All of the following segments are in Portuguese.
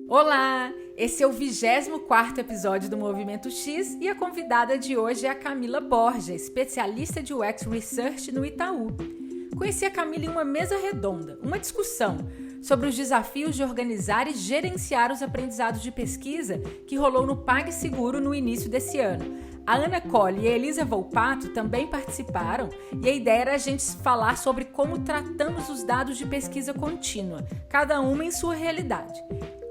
Olá! Esse é o 24º episódio do Movimento X e a convidada de hoje é a Camila Borja, especialista de UX Research no Itaú. Conheci a Camila em uma mesa redonda, uma discussão sobre os desafios de organizar e gerenciar os aprendizados de pesquisa que rolou no PagSeguro no início desse ano. A Ana Colli e a Elisa Volpato também participaram e a ideia era a gente falar sobre como tratamos os dados de pesquisa contínua, cada uma em sua realidade.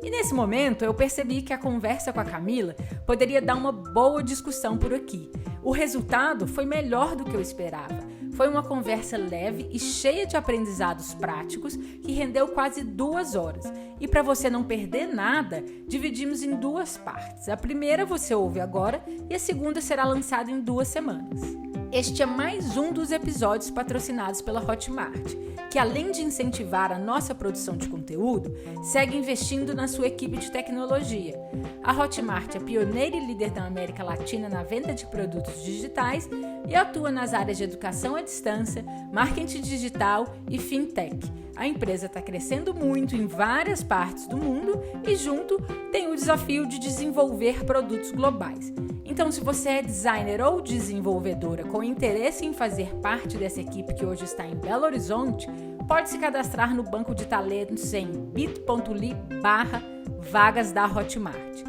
E nesse momento eu percebi que a conversa com a Camila poderia dar uma boa discussão por aqui. O resultado foi melhor do que eu esperava. Foi uma conversa leve e cheia de aprendizados práticos que rendeu quase 2 horas. E para você não perder nada, dividimos em 2 partes. A primeira você ouve agora e a segunda será lançada em 2 semanas. Este é mais um dos episódios patrocinados pela Hotmart, que além de incentivar a nossa produção de conteúdo, segue investindo na sua equipe de tecnologia. A Hotmart é pioneira e líder da América Latina na venda de produtos digitais e atua nas áreas de educação à distância, marketing digital e fintech. A empresa está crescendo muito em várias partes do mundo e junto tem o desafio de desenvolver produtos globais. Então, se você é designer ou desenvolvedora com interesse em fazer parte dessa equipe que hoje está em Belo Horizonte, pode se cadastrar no banco de talentos em bit.ly/vagas da Hotmart.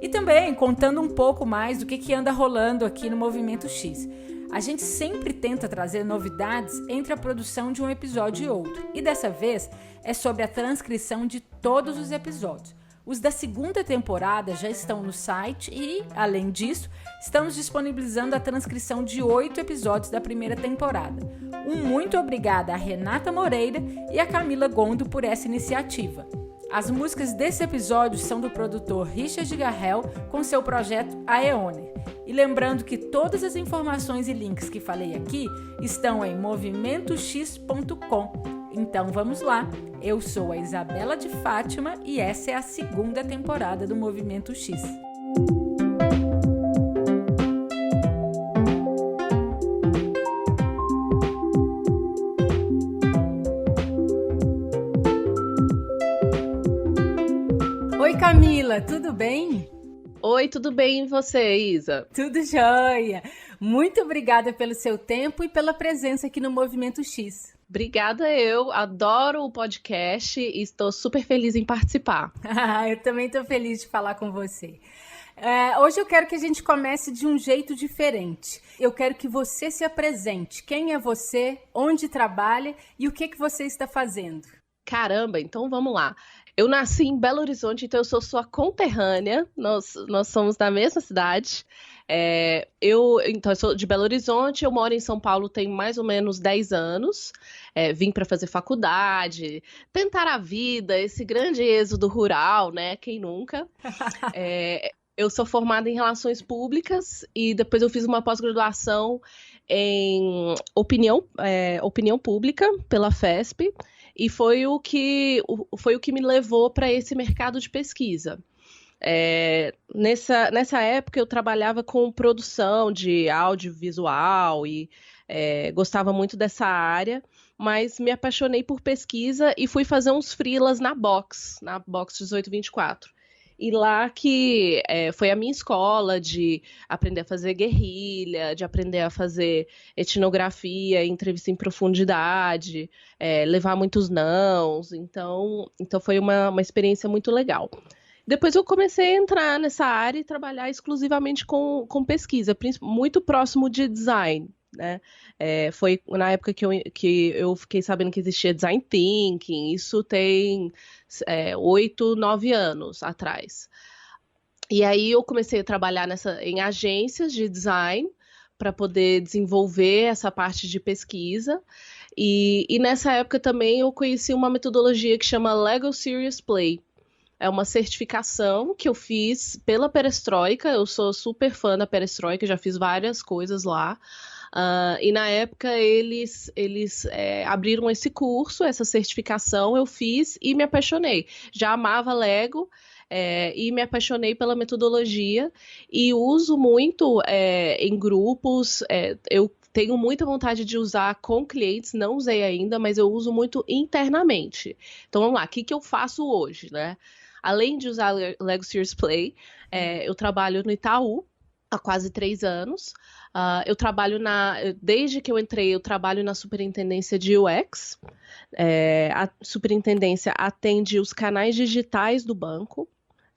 E também contando um pouco mais do que anda rolando aqui no Movimento X. A gente sempre tenta trazer novidades entre a produção de um episódio e outro. E dessa vez é sobre a transcrição de todos os episódios. Os da segunda temporada já estão no site e, além disso, estamos disponibilizando a transcrição de 8 episódios da primeira temporada. Um muito obrigada a Renata Moreira e a Camila Gondo por essa iniciativa. As músicas desse episódio são do produtor Richard Garrel com seu projeto Aeoner. E lembrando que todas as informações e links que falei aqui estão em movimentox.com. Então vamos lá, eu sou a Isabela de Fátima e essa é a segunda temporada do Movimento X. Oi Camila, tudo bem? Oi, tudo bem e você, Isa? Tudo jóia! Muito obrigada pelo seu tempo e pela presença aqui no Movimento X. Obrigada, eu adoro o podcast e estou super feliz em participar. Eu também estou feliz de falar com você. Hoje eu quero que a gente comece de um jeito diferente. Eu quero que você se apresente. Quem é você, onde trabalha e o que você está fazendo? Caramba, então vamos lá. Eu nasci em Belo Horizonte, então eu sou sua conterrânea, nós somos da mesma cidade. Eu sou de Belo Horizonte, eu moro em São Paulo tem mais ou menos 10 anos. Vim para fazer faculdade, tentar a vida, esse grande êxodo rural, né? Quem nunca? Eu sou formada em Relações Públicas e depois eu fiz uma pós-graduação em opinião pública pela FESP. E foi o que me levou para esse mercado de pesquisa. Nessa época eu trabalhava com produção de audiovisual e gostava muito dessa área, mas me apaixonei por pesquisa e fui fazer uns freelas na Box 1824. E lá que foi a minha escola de aprender a fazer guerrilha, de aprender a fazer etnografia, entrevista em profundidade, levar muitos nãos. Então foi uma experiência muito legal. Depois eu comecei a entrar nessa área e trabalhar exclusivamente com pesquisa, muito próximo de design. Né? Foi na época que eu fiquei sabendo que existia design thinking, isso tem 8, 9 anos atrás. E aí eu comecei a trabalhar em agências de design para poder desenvolver essa parte de pesquisa. E nessa época também eu conheci uma metodologia que chama Lego Serious Play. É uma certificação que eu fiz pela Perestroika, eu sou super fã da Perestroika, já fiz várias coisas lá. E na época eles abriram esse curso, essa certificação, eu fiz e me apaixonei. Já amava Lego e me apaixonei pela metodologia e uso muito em grupos. Eu tenho muita vontade de usar com clientes, não usei ainda, mas eu uso muito internamente. Então vamos lá, o que eu faço hoje, né? Além de usar Lego Serious Play, eu trabalho no Itaú há quase 3 anos. Eu trabalho desde que eu entrei, eu trabalho na superintendência de UX. A superintendência atende os canais digitais do banco.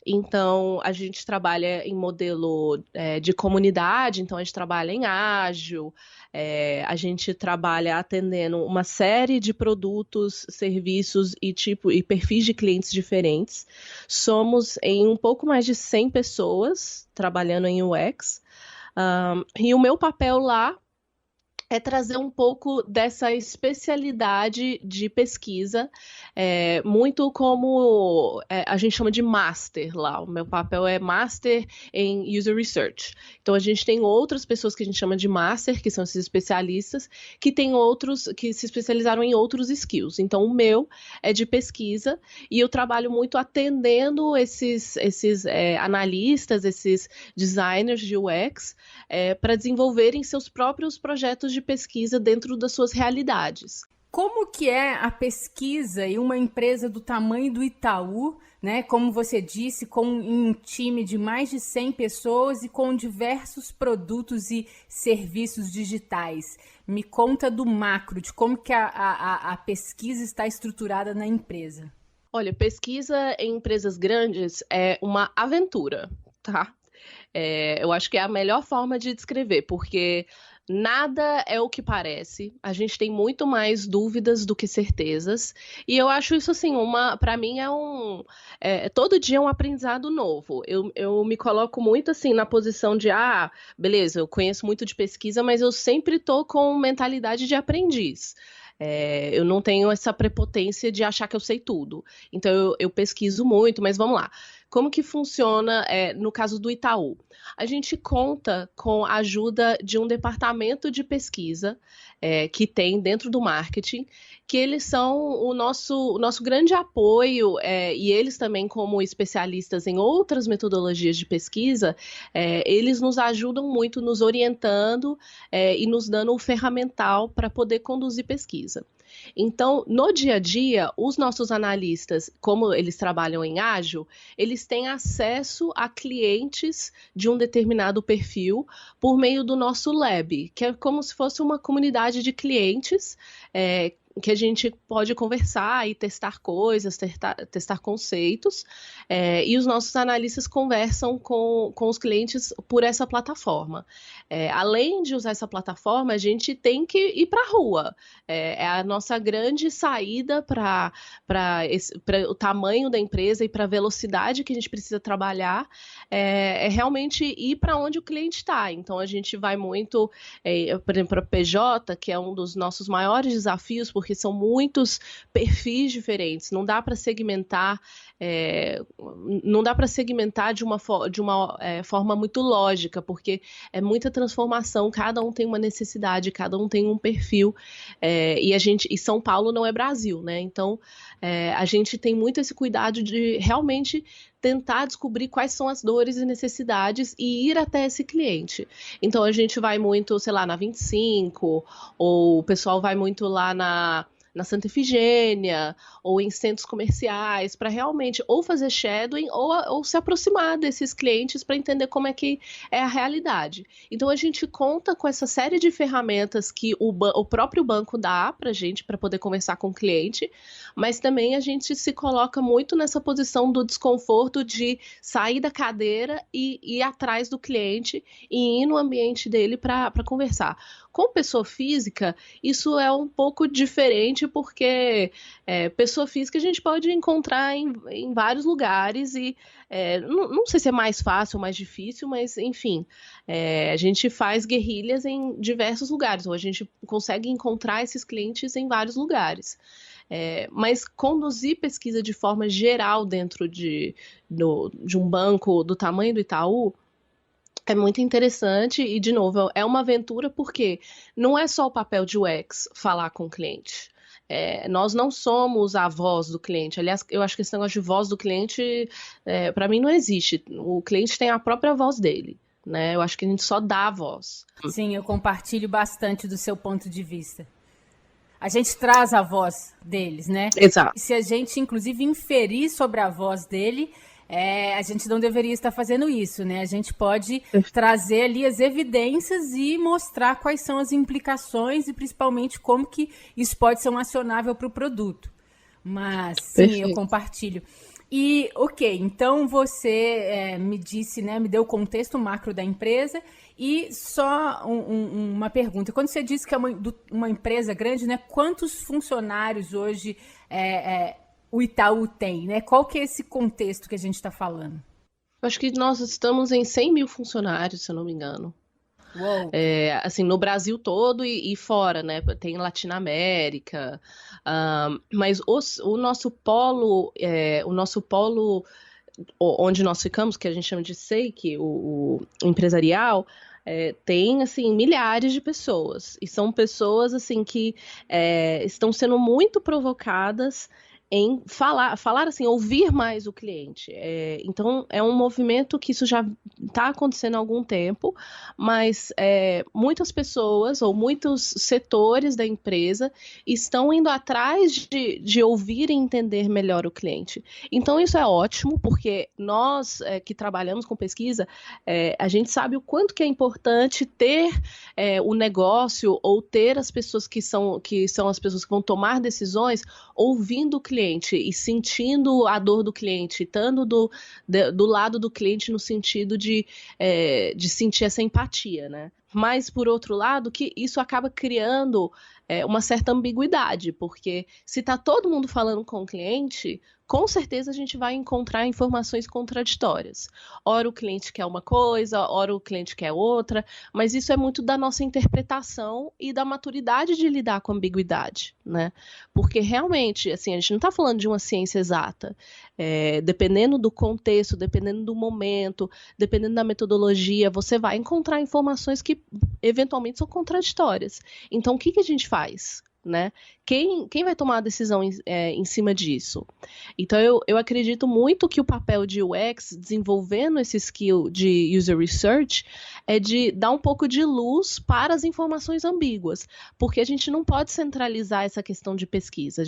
Então, a gente trabalha em modelo de comunidade, então a gente trabalha em ágil, a gente trabalha atendendo uma série de produtos, serviços e perfis de clientes diferentes. Somos em um pouco mais de 100 pessoas trabalhando em UX. E o meu papel lá é trazer um pouco dessa especialidade de pesquisa, muito como a gente chama de master lá. O meu papel é master em user research. Então a gente tem outras pessoas que a gente chama de master, que são esses especialistas, que tem outros que se especializaram em outros skills. Então o meu é de pesquisa e eu trabalho muito atendendo esses analistas, esses designers de UX, para desenvolverem seus próprios projetos de pesquisa dentro das suas realidades. Como que é a pesquisa em uma empresa do tamanho do Itaú, né? Como você disse, com um time de mais de 100 pessoas e com diversos produtos e serviços digitais. Me conta do macro, de como que a pesquisa está estruturada na empresa. Olha, pesquisa em empresas grandes é uma aventura, tá? Eu acho que é a melhor forma de descrever, porque nada é o que parece, a gente tem muito mais dúvidas do que certezas, e eu acho isso assim, para mim todo dia é um aprendizado novo. Eu me coloco muito assim na posição de, beleza, eu conheço muito de pesquisa, mas eu sempre tô com mentalidade de aprendiz. Eu não tenho essa prepotência de achar que eu sei tudo. Então, eu pesquiso muito, mas vamos lá. Como que funciona no caso do Itaú? A gente conta com a ajuda de um departamento de pesquisa que tem dentro do marketing, que eles são o nosso grande apoio, e eles também, como especialistas em outras metodologias de pesquisa, eles nos ajudam muito, nos orientando e nos dando o ferramental para poder conduzir pesquisa. Então, no dia a dia, os nossos analistas, como eles trabalham em ágil, eles têm acesso a clientes de um determinado perfil por meio do nosso lab, que é como se fosse uma comunidade de clientes, que a gente pode conversar e testar coisas, testar conceitos, e os nossos analistas conversam com os clientes por essa plataforma. Além de usar essa plataforma, a gente tem que ir para a rua. É a nossa grande saída para o tamanho da empresa e para a velocidade que a gente precisa trabalhar, realmente ir para onde o cliente está. Então, a gente vai muito, por exemplo, para o PJ, que é um dos nossos maiores desafios, porque são muitos perfis diferentes, não dá para segmentar, de uma forma muito lógica, porque é muita transformação, cada um tem uma necessidade, cada um tem um perfil, e São Paulo não é Brasil, né? Então, a gente tem muito esse cuidado de realmente tentar descobrir quais são as dores e necessidades e ir até esse cliente. Então, a gente vai muito, sei lá, na 25, ou o pessoal vai muito lá na Santa Efigênia, ou em centros comerciais, para realmente ou fazer shadowing ou se aproximar desses clientes para entender como é que é a realidade. Então, a gente conta com essa série de ferramentas que o próprio banco dá para a gente, para poder conversar com o cliente, mas também a gente se coloca muito nessa posição do desconforto de sair da cadeira e ir atrás do cliente e ir no ambiente dele para conversar. Com pessoa física, isso é um pouco diferente, porque pessoa física a gente pode encontrar em vários lugares e não sei se é mais fácil ou mais difícil, mas enfim, a gente faz guerrilhas em diversos lugares, ou a gente consegue encontrar esses clientes em vários lugares. Mas conduzir pesquisa de forma geral dentro de um banco do tamanho do Itaú é muito interessante e, de novo, é uma aventura, porque não é só o papel de UX falar com o cliente. Nós não somos a voz do cliente. Aliás, eu acho que esse negócio de voz do cliente, para mim, não existe. O cliente tem a própria voz dele. né? Eu acho que a gente só dá a voz. Sim, eu compartilho bastante do seu ponto de vista. A gente traz a voz deles, né? Exato. E se a gente, inclusive, inferir sobre a voz dele, a gente não deveria estar fazendo isso, né? A gente pode trazer ali as evidências e mostrar quais são as implicações e, principalmente, como que isso pode ser um acionável para o produto. Mas, sim, Perfeito. eu compartilho. E, ok, então você me disse, né, me deu o contexto macro da empresa e só uma pergunta. Quando você disse que é uma empresa grande, né, quantos funcionários hoje o Itaú tem, né? Qual que é esse contexto que a gente está falando? Eu acho que nós estamos em 100 mil funcionários, se eu não me engano. Uou. Assim, no Brasil todo e fora, né? Tem Latinoamérica, mas o nosso polo, onde nós ficamos, que a gente chama de SEIC, o empresarial, tem, assim, milhares de pessoas, e são pessoas, assim, que estão sendo muito provocadas em falar assim, ouvir mais o cliente. Então, é um movimento que isso já está acontecendo há algum tempo, mas muitas pessoas ou muitos setores da empresa estão indo atrás de ouvir e entender melhor o cliente. Então, isso é ótimo, porque nós que trabalhamos com pesquisa, a gente sabe o quanto que é importante ter o negócio ou ter as pessoas que são as pessoas que vão tomar decisões ouvindo o cliente e sentindo a dor do cliente, estando do lado do cliente no sentido de sentir essa empatia, né? Mas, por outro lado, que isso acaba criando uma certa ambiguidade, porque se está todo mundo falando com o cliente, com certeza a gente vai encontrar informações contraditórias. Ora o cliente quer uma coisa, ora o cliente quer outra, mas isso é muito da nossa interpretação e da maturidade de lidar com a ambiguidade, né? Porque realmente, assim, a gente não está falando de uma ciência exata. Dependendo do contexto, dependendo do momento, dependendo da metodologia, você vai encontrar informações que eventualmente são contraditórias. Então, o que a gente faz? Né? Quem vai tomar a decisão em cima disso? Então, eu acredito muito que o papel de UX, desenvolvendo esse skill de user research, é de dar um pouco de luz para as informações ambíguas, porque a gente não pode centralizar essa questão de pesquisa.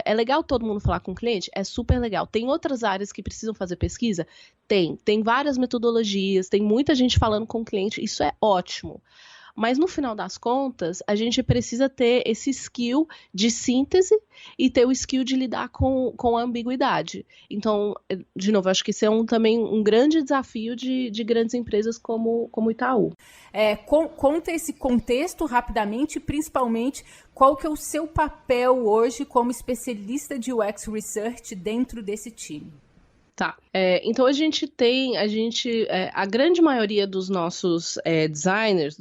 É legal todo mundo falar com o cliente? É super legal. Tem outras áreas que precisam fazer pesquisa? Tem várias metodologias, tem muita gente falando com o cliente, isso é ótimo. Mas, no final das contas, a gente precisa ter esse skill de síntese e ter o skill de lidar com a ambiguidade. Então, de novo, acho que isso é também um grande desafio de grandes empresas como o Itaú. Conta esse contexto rapidamente, principalmente, qual que é o seu papel hoje como especialista de UX Research dentro desse time? Tá. Então a grande maioria dos nossos designers,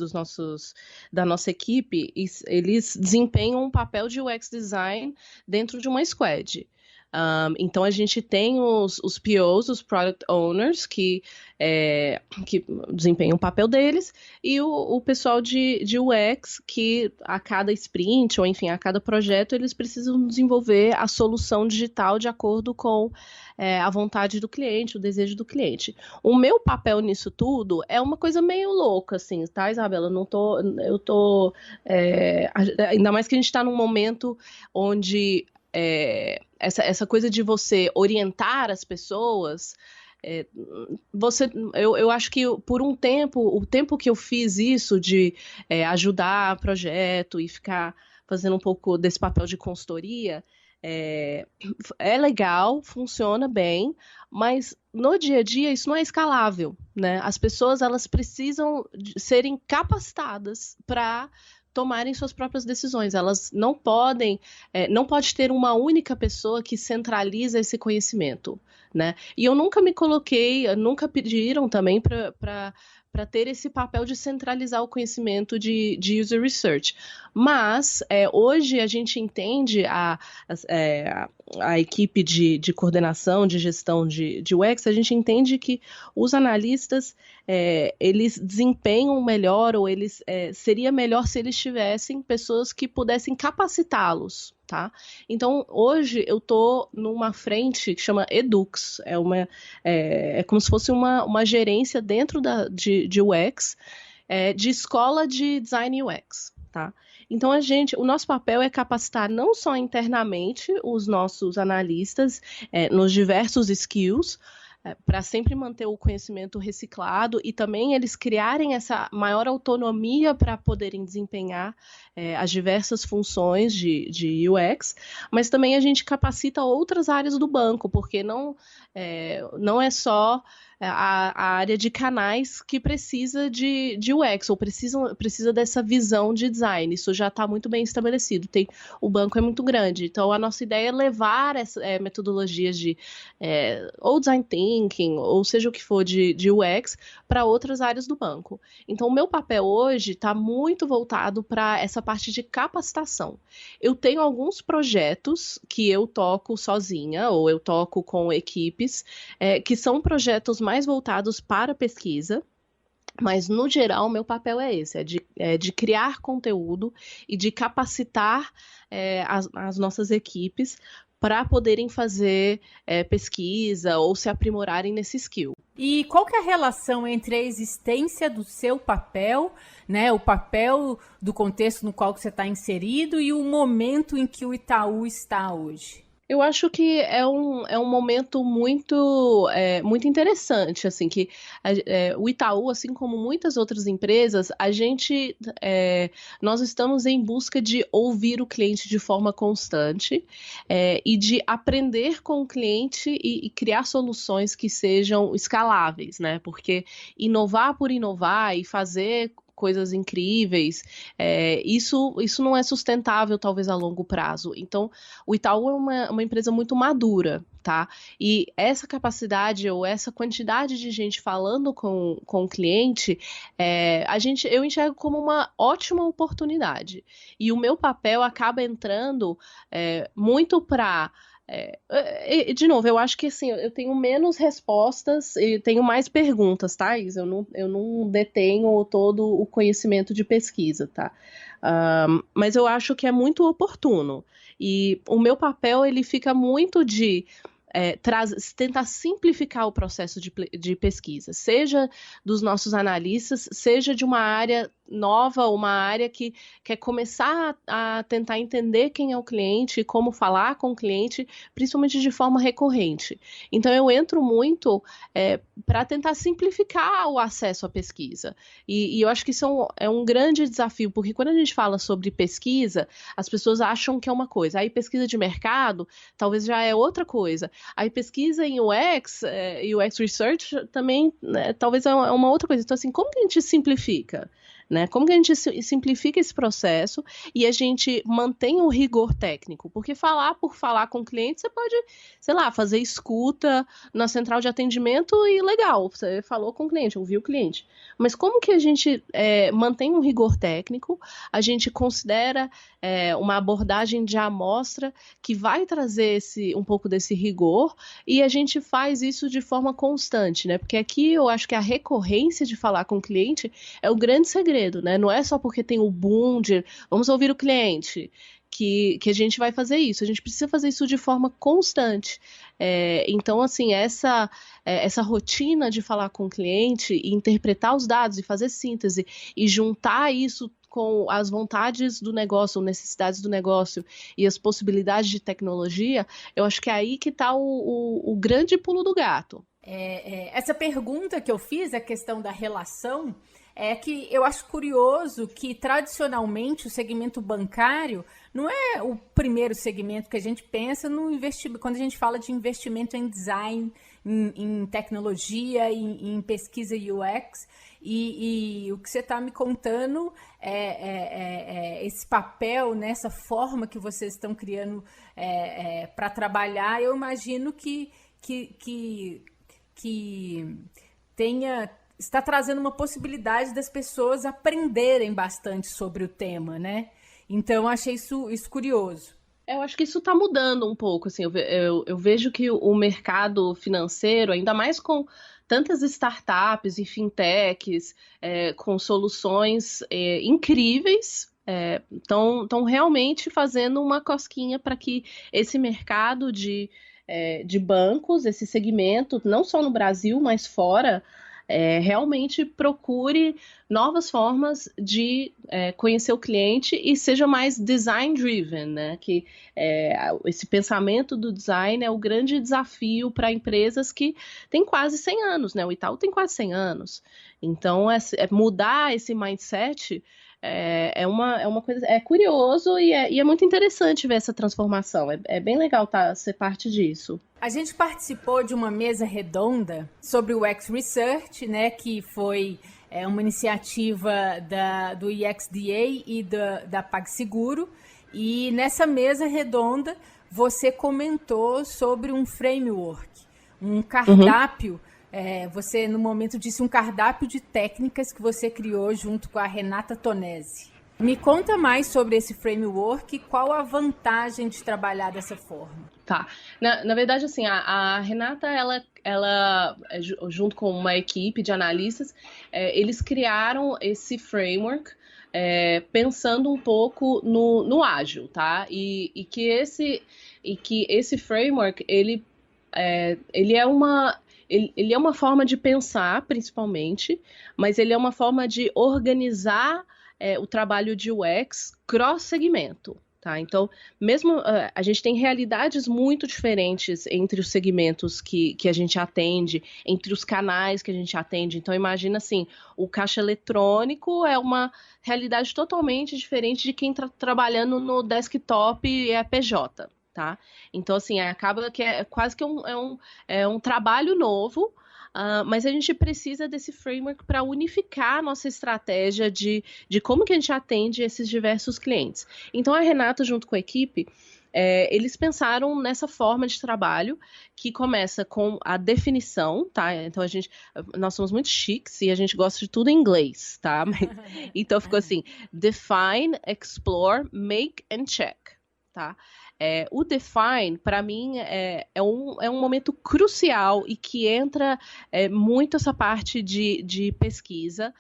da nossa equipe, eles desempenham um papel de UX design dentro de uma squad. Então a gente tem os POs, os Product Owners, que desempenham o papel deles, e o pessoal de UX, que a cada sprint, ou enfim, a cada projeto, eles precisam desenvolver a solução digital de acordo com a vontade do cliente, o desejo do cliente. O meu papel nisso tudo é uma coisa meio louca, assim, tá, Isabela? Ainda mais que a gente está num momento onde essa coisa de você orientar as pessoas, eu acho que por um tempo, o tempo que eu fiz isso de ajudar projeto e ficar fazendo um pouco desse papel de consultoria, é legal, funciona bem, mas no dia a dia isso não é escalável, né? As pessoas, elas precisam serem capacitadas para tomarem suas próprias decisões. Elas não pode ter uma única pessoa que centraliza esse conhecimento, né? E eu nunca nunca pediram também para ter esse papel de centralizar o conhecimento de user research. Mas, hoje a gente entende a equipe de coordenação, de gestão de UX, a gente entende que os analistas, eles desempenham melhor, ou seria melhor se eles tivessem pessoas que pudessem capacitá-los tá? Então, hoje eu tô numa frente que chama Edux, é como se fosse uma gerência dentro de UX, de escola de design UX, tá? Então, o nosso papel é capacitar não só internamente os nossos analistas nos diversos skills, para sempre manter o conhecimento reciclado e também eles criarem essa maior autonomia para poderem desempenhar as diversas funções de UX, mas também a gente capacita outras áreas do banco, porque não é só a área de canais que precisa de UX, ou precisa dessa visão de design. Isso já está muito bem estabelecido. O banco é muito grande, então a nossa ideia é levar metodologias de ou design thinking, ou seja o que for de UX, para outras áreas do banco. Então o meu papel hoje está muito voltado para essa parte de capacitação. Eu tenho alguns projetos que eu toco sozinha, ou eu toco com equipes, que são projetos mais voltados para pesquisa, mas no geral meu papel é esse, de criar conteúdo e de capacitar as nossas equipes para poderem fazer pesquisa ou se aprimorarem nesse skill. E qual que é a relação entre a existência do seu papel, né, o papel do contexto no qual você está inserido e o momento em que o Itaú está hoje? Eu acho que é um momento muito interessante, assim, que o Itaú, assim como muitas outras empresas, nós estamos em busca de ouvir o cliente de forma constante e de aprender com o cliente e criar soluções que sejam escaláveis, né? Porque inovar por inovar e fazer coisas incríveis, isso não é sustentável, talvez, a longo prazo. Então, o Itaú é uma empresa muito madura, tá? E essa capacidade ou essa quantidade de gente falando com o cliente, eu enxergo como uma ótima oportunidade. E o meu papel acaba entrando muito para... de novo, eu acho que assim, eu tenho menos respostas e tenho mais perguntas, tá, Isa? Eu não detenho todo o conhecimento de pesquisa, tá? Mas eu acho que é muito oportuno. E o meu papel, ele fica muito de tentar simplificar o processo de pesquisa, seja dos nossos analistas, seja de uma área nova, uma área que quer começar a tentar entender quem é o cliente, como falar com o cliente, principalmente de forma recorrente. Então, eu entro muito para tentar simplificar o acesso à pesquisa. E eu acho que isso é um grande desafio, porque quando a gente fala sobre pesquisa, as pessoas acham que é uma coisa. Aí, pesquisa de mercado, talvez já é outra coisa. Aí, pesquisa em UX, UX Research, também, né, talvez é uma outra coisa. Então, assim, como que a gente simplifica? Né? Como que a gente simplifica esse processo e a gente mantém o rigor técnico? Porque falar por falar com o cliente, você pode, sei lá, fazer escuta na central de atendimento e legal, você falou com o cliente, ouviu o cliente. Mas como que a gente mantém um rigor técnico, a gente considera uma abordagem de amostra que vai trazer um pouco desse rigor e a gente faz isso de forma constante, né? Porque aqui eu acho que a recorrência de falar com o cliente é o grande segredo. Né? Não é só porque tem o boom de vamos ouvir o cliente que a gente vai fazer isso. A gente precisa fazer isso de forma constante. Então, assim, essa rotina de falar com o cliente e interpretar os dados e fazer síntese e juntar isso com as vontades do negócio, necessidades do negócio e as possibilidades de tecnologia, eu acho que é aí que está o grande pulo do gato. Essa pergunta que eu fiz, a questão da relação, é que eu acho curioso que, tradicionalmente, o segmento bancário não é o primeiro segmento que a gente pensa no investimento, quando a gente fala de investimento em design, em tecnologia, em pesquisa UX, e o que você está me contando esse papel, nessa forma que vocês estão criando para trabalhar, eu imagino que está trazendo uma possibilidade das pessoas aprenderem bastante sobre o tema, né? Então, eu achei isso curioso. Eu acho que isso está mudando um pouco, assim, eu vejo que o mercado financeiro, ainda mais com tantas startups e fintechs, com soluções incríveis, estão realmente fazendo uma cosquinha para que esse mercado de bancos, esse segmento, não só no Brasil, mas fora, realmente procure novas formas de conhecer o cliente e seja mais design-driven, né? Que esse pensamento do design é o grande desafio para empresas que têm quase 100 anos, né? O Itaú tem quase 100 anos. Então, mudar esse mindset uma coisa, é curioso e é muito interessante ver essa transformação. É bem legal ser parte disso. A gente participou de uma mesa redonda sobre o UX Research, né, que foi uma iniciativa do IXDA e da PagSeguro. E nessa mesa redonda você comentou sobre um framework, um cardápio. Você, no momento, disse um cardápio de técnicas que você criou junto com a Renata Tonesi. Me conta mais sobre esse framework e qual a vantagem de trabalhar dessa forma. Tá. Na verdade, assim, a Renata, ela junto com uma equipe de analistas, eles criaram esse framework pensando um pouco no ágil, tá? E que esse framework, ele é uma forma de pensar, principalmente, mas ele é uma forma de organizar o trabalho de UX cross-segmento, tá? Então, mesmo a gente tem realidades muito diferentes entre os segmentos que a gente atende, entre os canais que a gente atende. Então, imagina assim, o caixa eletrônico é uma realidade totalmente diferente de quem está trabalhando no desktop e é PJ. Tá? Então, assim, acaba que quase que um trabalho novo, mas a gente precisa desse framework para unificar a nossa estratégia de como que a gente atende esses diversos clientes. Então, a Renata, junto com a equipe, eles pensaram nessa forma de trabalho que começa com a definição, tá? Então, nós somos muito chiques e a gente gosta de tudo em inglês, tá? Então, ficou assim, define, explore, make and check, tá? O Define, para mim, é um momento crucial e que entra muito essa parte de pesquisa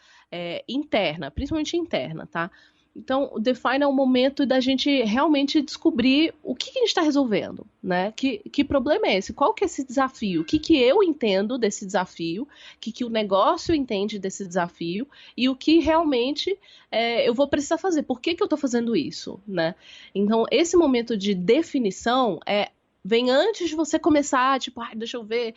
interna, principalmente interna, tá? Então, o Define é o momento da gente realmente descobrir o que a gente está resolvendo, né? Que problema é esse? Qual que é esse desafio? O que eu entendo desse desafio? O que o negócio entende desse desafio? E o que realmente eu vou precisar fazer? Por que eu estou fazendo isso, né? Então, esse momento de definição vem antes de você começar, tipo, deixa eu ver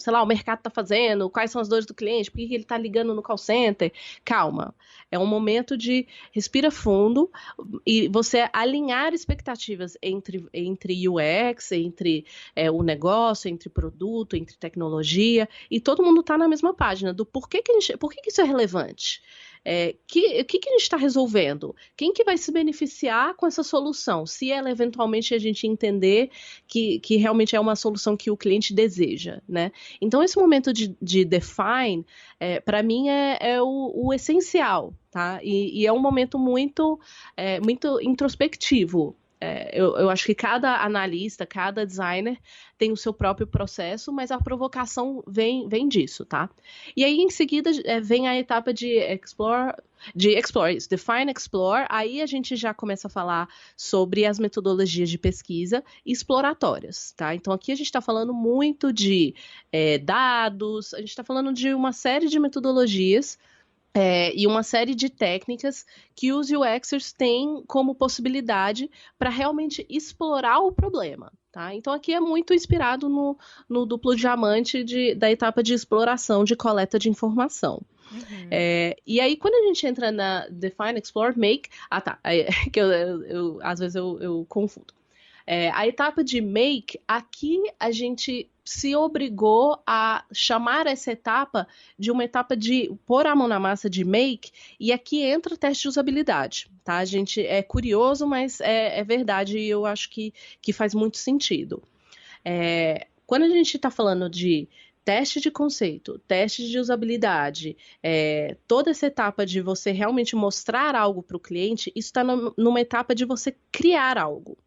o mercado tá fazendo, quais são as dores do cliente, por que ele tá ligando no call center. Calma, é um momento de respira fundo e você alinhar expectativas entre UX, entre o negócio, entre produto, entre tecnologia, e todo mundo tá na mesma página do por que isso é relevante. O que a gente está resolvendo? Quem que vai se beneficiar com essa solução? Se ela eventualmente a gente entender que realmente é uma solução que o cliente deseja, né? Então, esse momento de define, para mim, é o essencial, tá? E é um momento muito introspectivo. Eu acho que cada analista, cada designer tem o seu próprio processo, mas a provocação vem disso, tá? E aí, em seguida, vem a etapa de explore, define, explore. Aí a gente já começa a falar sobre as metodologias de pesquisa exploratórias, tá? Então, aqui a gente está falando muito de dados, a gente está falando de uma série de metodologias e uma série de técnicas que os UXers têm como possibilidade para realmente explorar o problema, tá? Então, aqui é muito inspirado no duplo diamante da etapa de exploração, de coleta de informação. Uhum. E aí, quando a gente entra na Define, Explore, Make... que às vezes eu confundo. A etapa de Make, aqui a gente se obrigou a chamar essa etapa de uma etapa de pôr a mão na massa de Make, e aqui entra o teste de usabilidade, tá? A gente é curioso, mas é verdade e eu acho que faz muito sentido. Quando a gente está falando de teste de conceito, teste de usabilidade, toda essa etapa de você realmente mostrar algo para o cliente, isso está numa etapa de você criar algo.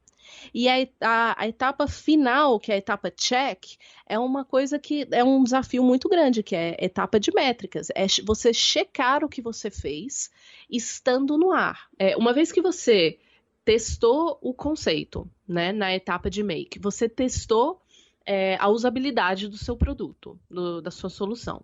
E a etapa final, que é a etapa check, é uma coisa que é um desafio muito grande, que é a etapa de métricas. É você checar o que você fez estando no ar. Uma vez que você testou o conceito, né, na etapa de make, você testou a usabilidade do seu produto, da sua solução.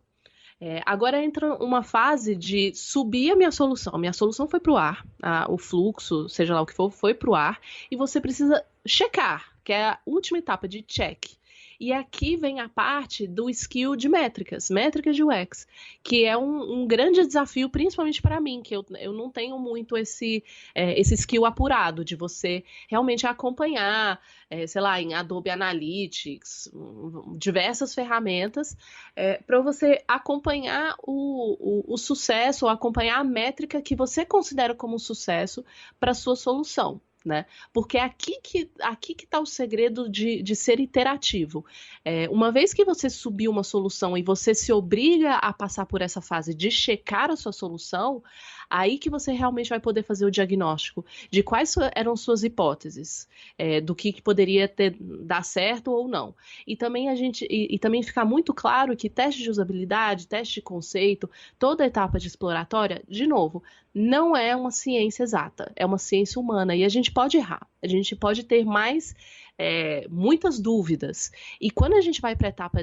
Agora entra uma fase de subir a minha solução. Minha solução foi para o ar, o fluxo, seja lá o que for, foi para o ar, e você precisa checar, que é a última etapa de check. E aqui vem a parte do skill de métricas de UX, que é um grande desafio, principalmente para mim, que eu não tenho muito esse skill apurado de você realmente acompanhar, sei lá, em Adobe Analytics, diversas ferramentas, para você acompanhar o sucesso, ou acompanhar a métrica que você considera como sucesso para a sua solução. Né? Porque é aqui que está o segredo de ser iterativo. Uma vez que você subiu uma solução e você se obriga a passar por essa fase de checar a sua solução, aí que você realmente vai poder fazer o diagnóstico de quais eram suas hipóteses, do que poderia dar certo ou não. E também também ficar muito claro que teste de usabilidade, teste de conceito, toda a etapa de exploratória, de novo, não é uma ciência exata, é uma ciência humana, e a gente pode errar, a gente pode ter muitas dúvidas, e quando a gente vai para a etapa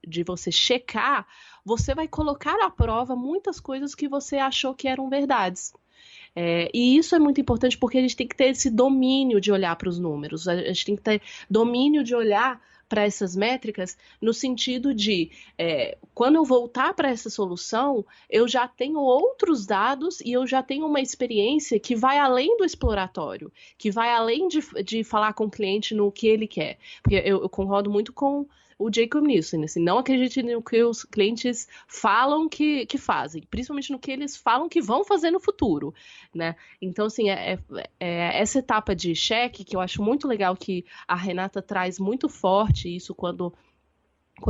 de você checar, você vai colocar à prova muitas coisas que você achou que eram verdades. E isso é muito importante porque a gente tem que ter esse domínio de olhar para os números, a gente tem que ter domínio de olhar para essas métricas, no sentido de, quando eu voltar para essa solução, eu já tenho outros dados e eu já tenho uma experiência que vai além do exploratório, que vai além de falar com o cliente no que ele quer. Porque eu concordo muito com o Jacob Nielsen, assim, não acredite no que os clientes falam que fazem, principalmente no que eles falam que vão fazer no futuro, né? Então, assim, essa etapa de cheque, que eu acho muito legal, que a Renata traz muito forte isso quando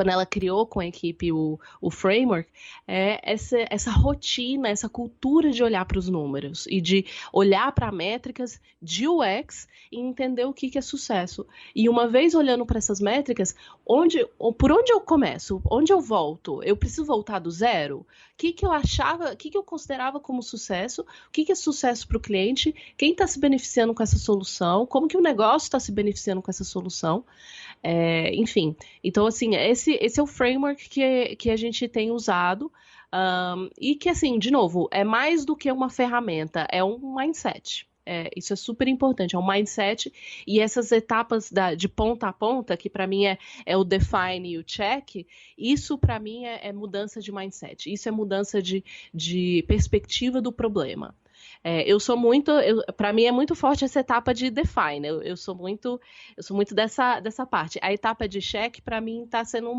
ela criou com a equipe o framework, essa rotina, essa cultura de olhar para os números e de olhar para métricas de UX e entender o que é sucesso. E uma vez olhando para essas métricas, por onde eu começo? Onde eu volto? Eu preciso voltar do zero? O que eu achava, o que eu considerava como sucesso? O que é sucesso para o cliente? Quem está se beneficiando com essa solução? Como que o negócio está se beneficiando com essa solução? Enfim, então assim, esse é o framework que a gente tem usado, e que, assim, de novo, é mais do que uma ferramenta, é um mindset. Isso é super importante, é um mindset, e essas etapas de ponta a ponta, que para mim é o define e o check, isso para mim é mudança de mindset, isso é mudança de perspectiva do problema. Para mim é muito forte essa etapa de define, eu sou muito dessa parte. A etapa de check, para mim, está sendo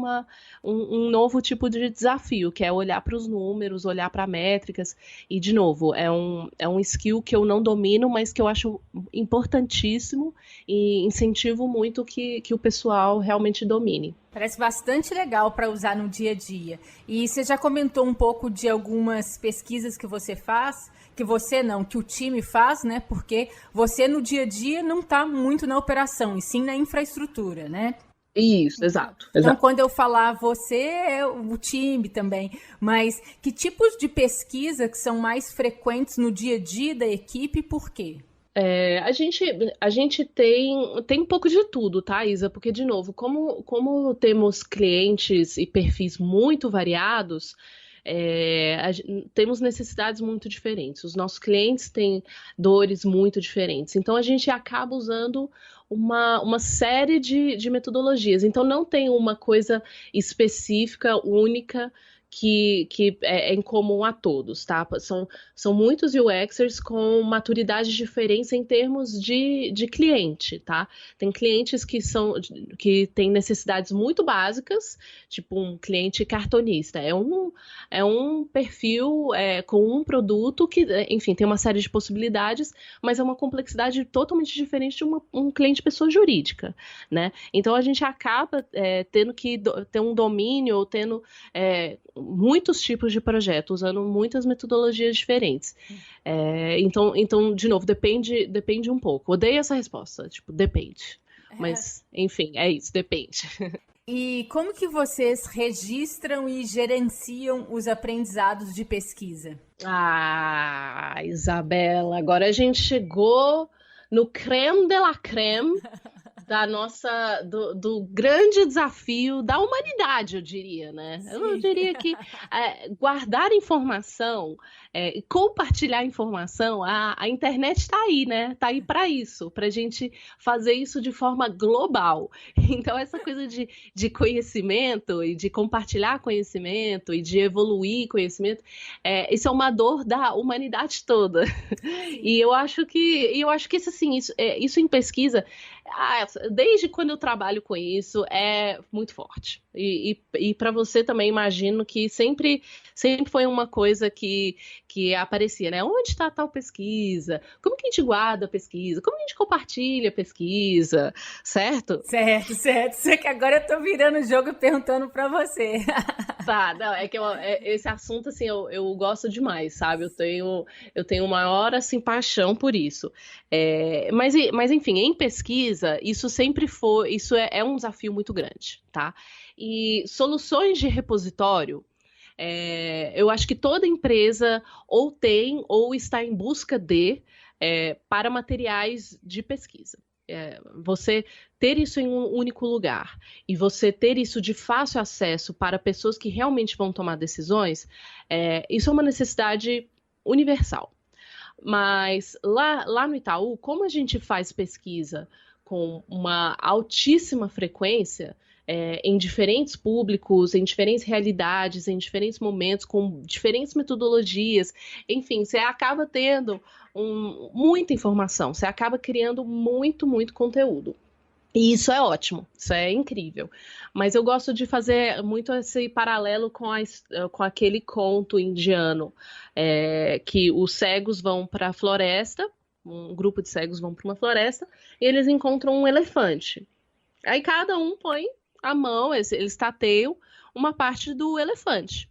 um novo tipo de desafio, que é olhar para os números, olhar para métricas, e, de novo, é um skill que eu não domino, mas que eu acho importantíssimo e incentivo muito que o pessoal realmente domine. Parece bastante legal para usar no dia a dia. E você já comentou um pouco de algumas pesquisas que você faz, que o time faz, né? Porque você no dia a dia não está muito na operação, e sim na infraestrutura, né? Isso, exato. Então, quando eu falar você, é o time também. Mas que tipos de pesquisa que são mais frequentes no dia a dia da equipe e por quê? A gente tem um pouco de tudo, tá, Isa? Porque, de novo, como temos clientes e perfis muito variados, temos necessidades muito diferentes. Os nossos clientes têm dores muito diferentes. Então, a gente acaba usando uma série de metodologias. Então, não tem uma coisa específica, única, que é em comum a todos, tá? São muitos UXers com maturidade diferente em termos de cliente, tá? Tem clientes que têm necessidades muito básicas, tipo um cliente cartonista. É um perfil com um produto que, enfim, tem uma série de possibilidades, mas é uma complexidade totalmente diferente de um cliente pessoa jurídica, né? Então, a gente acaba tendo que ter um domínio ou tendo muitos tipos de projeto, usando muitas metodologias diferentes. Então, de novo, depende um pouco. Odeio essa resposta, tipo, depende. Mas, enfim, é isso, depende. E como que vocês registram e gerenciam os aprendizados de pesquisa? Isabela, agora a gente chegou no creme de la creme do grande desafio da humanidade, eu diria, né? Sim. Eu diria que guardar informação, compartilhar informação, a internet está aí, né? Está aí para isso, para a gente fazer isso de forma global. Então, essa coisa de conhecimento e de compartilhar conhecimento e de evoluir conhecimento, isso é uma dor da humanidade toda. E eu acho que isso, assim, isso em pesquisa, desde quando eu trabalho com isso, é muito forte. E para você também, imagino que sempre foi uma coisa que aparecia, né? Onde está tal pesquisa? Como que a gente guarda a pesquisa? Como a gente compartilha a pesquisa? Certo? Certo. Sei que agora eu tô virando o jogo e perguntando para você. Tá, não, é que esse assunto, assim, eu gosto demais, sabe? Eu tenho maior, assim, paixão por isso. Mas, enfim, em pesquisa, isso é um desafio muito grande, tá? E soluções de repositório, eu acho que toda empresa ou tem ou está em busca para materiais de pesquisa. Você ter isso em um único lugar e você ter isso de fácil acesso para pessoas que realmente vão tomar decisões, isso é uma necessidade universal. Mas lá no Itaú, como a gente faz pesquisa com uma altíssima frequência, em diferentes públicos, em diferentes realidades, em diferentes momentos, com diferentes metodologias, enfim, você acaba tendo muita informação, você acaba criando muito, muito conteúdo. E isso é ótimo, isso é incrível. Mas eu gosto de fazer muito esse paralelo com aquele conto indiano, que os cegos vão para a floresta, um grupo de cegos vão para uma floresta, e eles encontram um elefante. Aí cada um põe a mão, eles tateiam uma parte do elefante.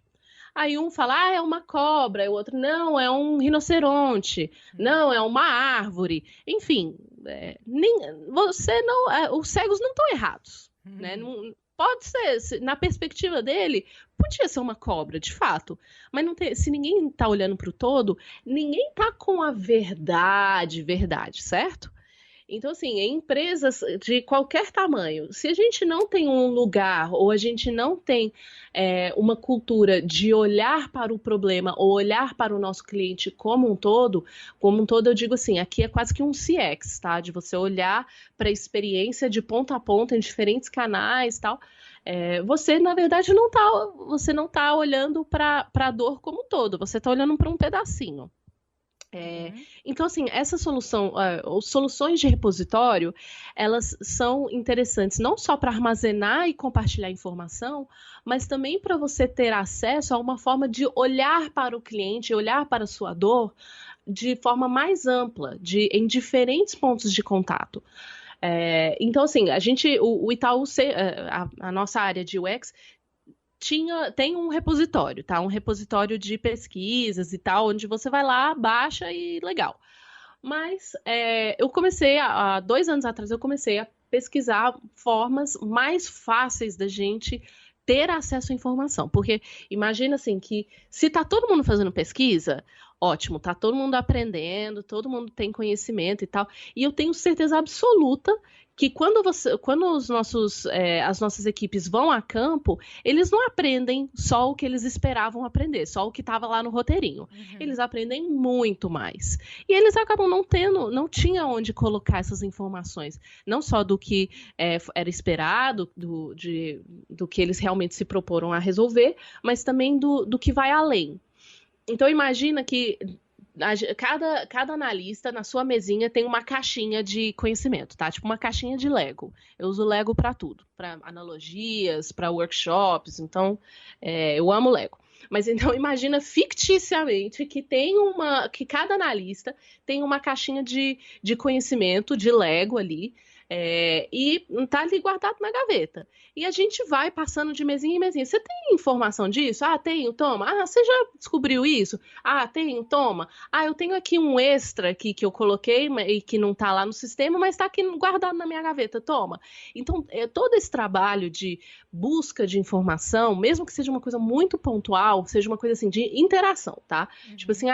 Aí um fala, é uma cobra, e o outro, não, é um rinoceronte, não, é uma árvore. Enfim, os cegos não estão errados, né? Não, pode ser, na perspectiva dele, podia ser uma cobra, de fato. Mas se ninguém está olhando para o todo, ninguém está com a verdade, certo? Então, assim, em empresas de qualquer tamanho, se a gente não tem um lugar ou a gente não tem uma cultura de olhar para o problema ou olhar para o nosso cliente como um todo eu digo assim, aqui é quase que um CX, tá? De você olhar para a experiência de ponta a ponta em diferentes canais e tal. Você, na verdade, não tá olhando para a dor como um todo, você está olhando para um pedacinho. Então, assim, essa soluções de repositório, elas são interessantes não só para armazenar e compartilhar informação, mas também para você ter acesso a uma forma de olhar para o cliente, olhar para a sua dor de forma mais ampla, em diferentes pontos de contato. Então, assim, o Itaú, a nossa área de UX, tem um repositório, tá? Um repositório de pesquisas e tal, onde você vai lá, baixa e legal. Mas eu comecei, há 2 anos atrás, eu comecei a pesquisar formas mais fáceis da gente ter acesso à informação. Porque imagina assim, que se tá todo mundo fazendo pesquisa, ótimo, tá todo mundo aprendendo, todo mundo tem conhecimento e tal. E eu tenho certeza absoluta que quando as nossas equipes vão a campo, eles não aprendem só o que eles esperavam aprender, só o que estava lá no roteirinho. Uhum. Eles aprendem muito mais. E eles acabam não tinha onde colocar essas informações, não só do que era esperado, do que eles realmente se proporam a resolver, mas também do que vai além. Então imagina que cada analista na sua mesinha tem uma caixinha de conhecimento, tá? Tipo uma caixinha de Lego. Eu uso Lego para tudo, para analogias, para workshops, então eu amo Lego. Mas então imagina ficticiamente que cada analista tem uma caixinha de conhecimento de Lego ali, e tá ali guardado na gaveta. E a gente vai passando de mesinha em mesinha. Você tem informação disso? Ah, tenho, toma. Ah, você já descobriu isso? Ah, tenho, toma. Ah, eu tenho aqui um extra aqui que eu coloquei e que não tá lá no sistema, mas tá aqui guardado na minha gaveta, toma. Então, todo esse trabalho de busca de informação, mesmo que seja uma coisa muito pontual, seja uma coisa assim de interação, tá? Tipo assim,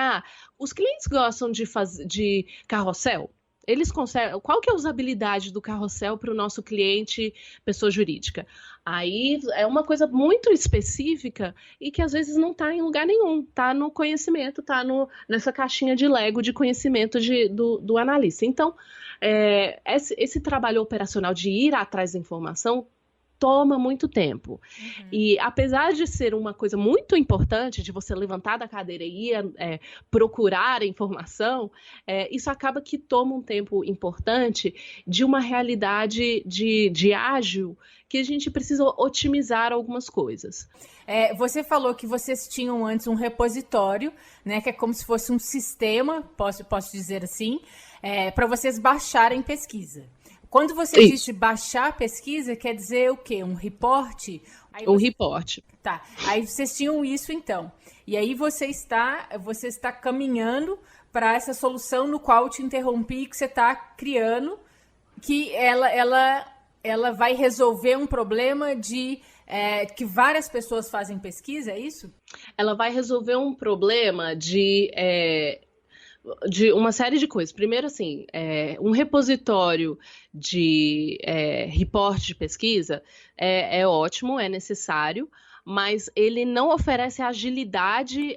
os clientes gostam de carrossel? Eles conseguem. Qual que é a usabilidade do carrossel para o nosso cliente, pessoa jurídica? Aí é uma coisa muito específica e que às vezes não está em lugar nenhum, está no conhecimento, está nessa caixinha de Lego de conhecimento do analista. Então, esse trabalho operacional de ir atrás da informação toma muito tempo. E apesar de ser uma coisa muito importante, de você levantar da cadeira e ir procurar a informação, isso acaba que toma um tempo importante de uma realidade de ágil que a gente precisa otimizar algumas coisas. Você falou que vocês tinham antes um repositório, né, que é como se fosse um sistema, posso dizer assim, para vocês baixarem pesquisa. Quando você diz de baixar a pesquisa, quer dizer o quê? Um reporte? Reporte. Tá. Aí vocês tinham isso, então. E aí você está caminhando para essa solução no qual eu te interrompi, que você está criando, que ela vai resolver um problema de que várias pessoas fazem pesquisa, é isso? Ela vai resolver um problema de uma série de coisas. Primeiro, assim, um repositório de reporte de pesquisa é ótimo, é necessário, mas ele não oferece agilidade,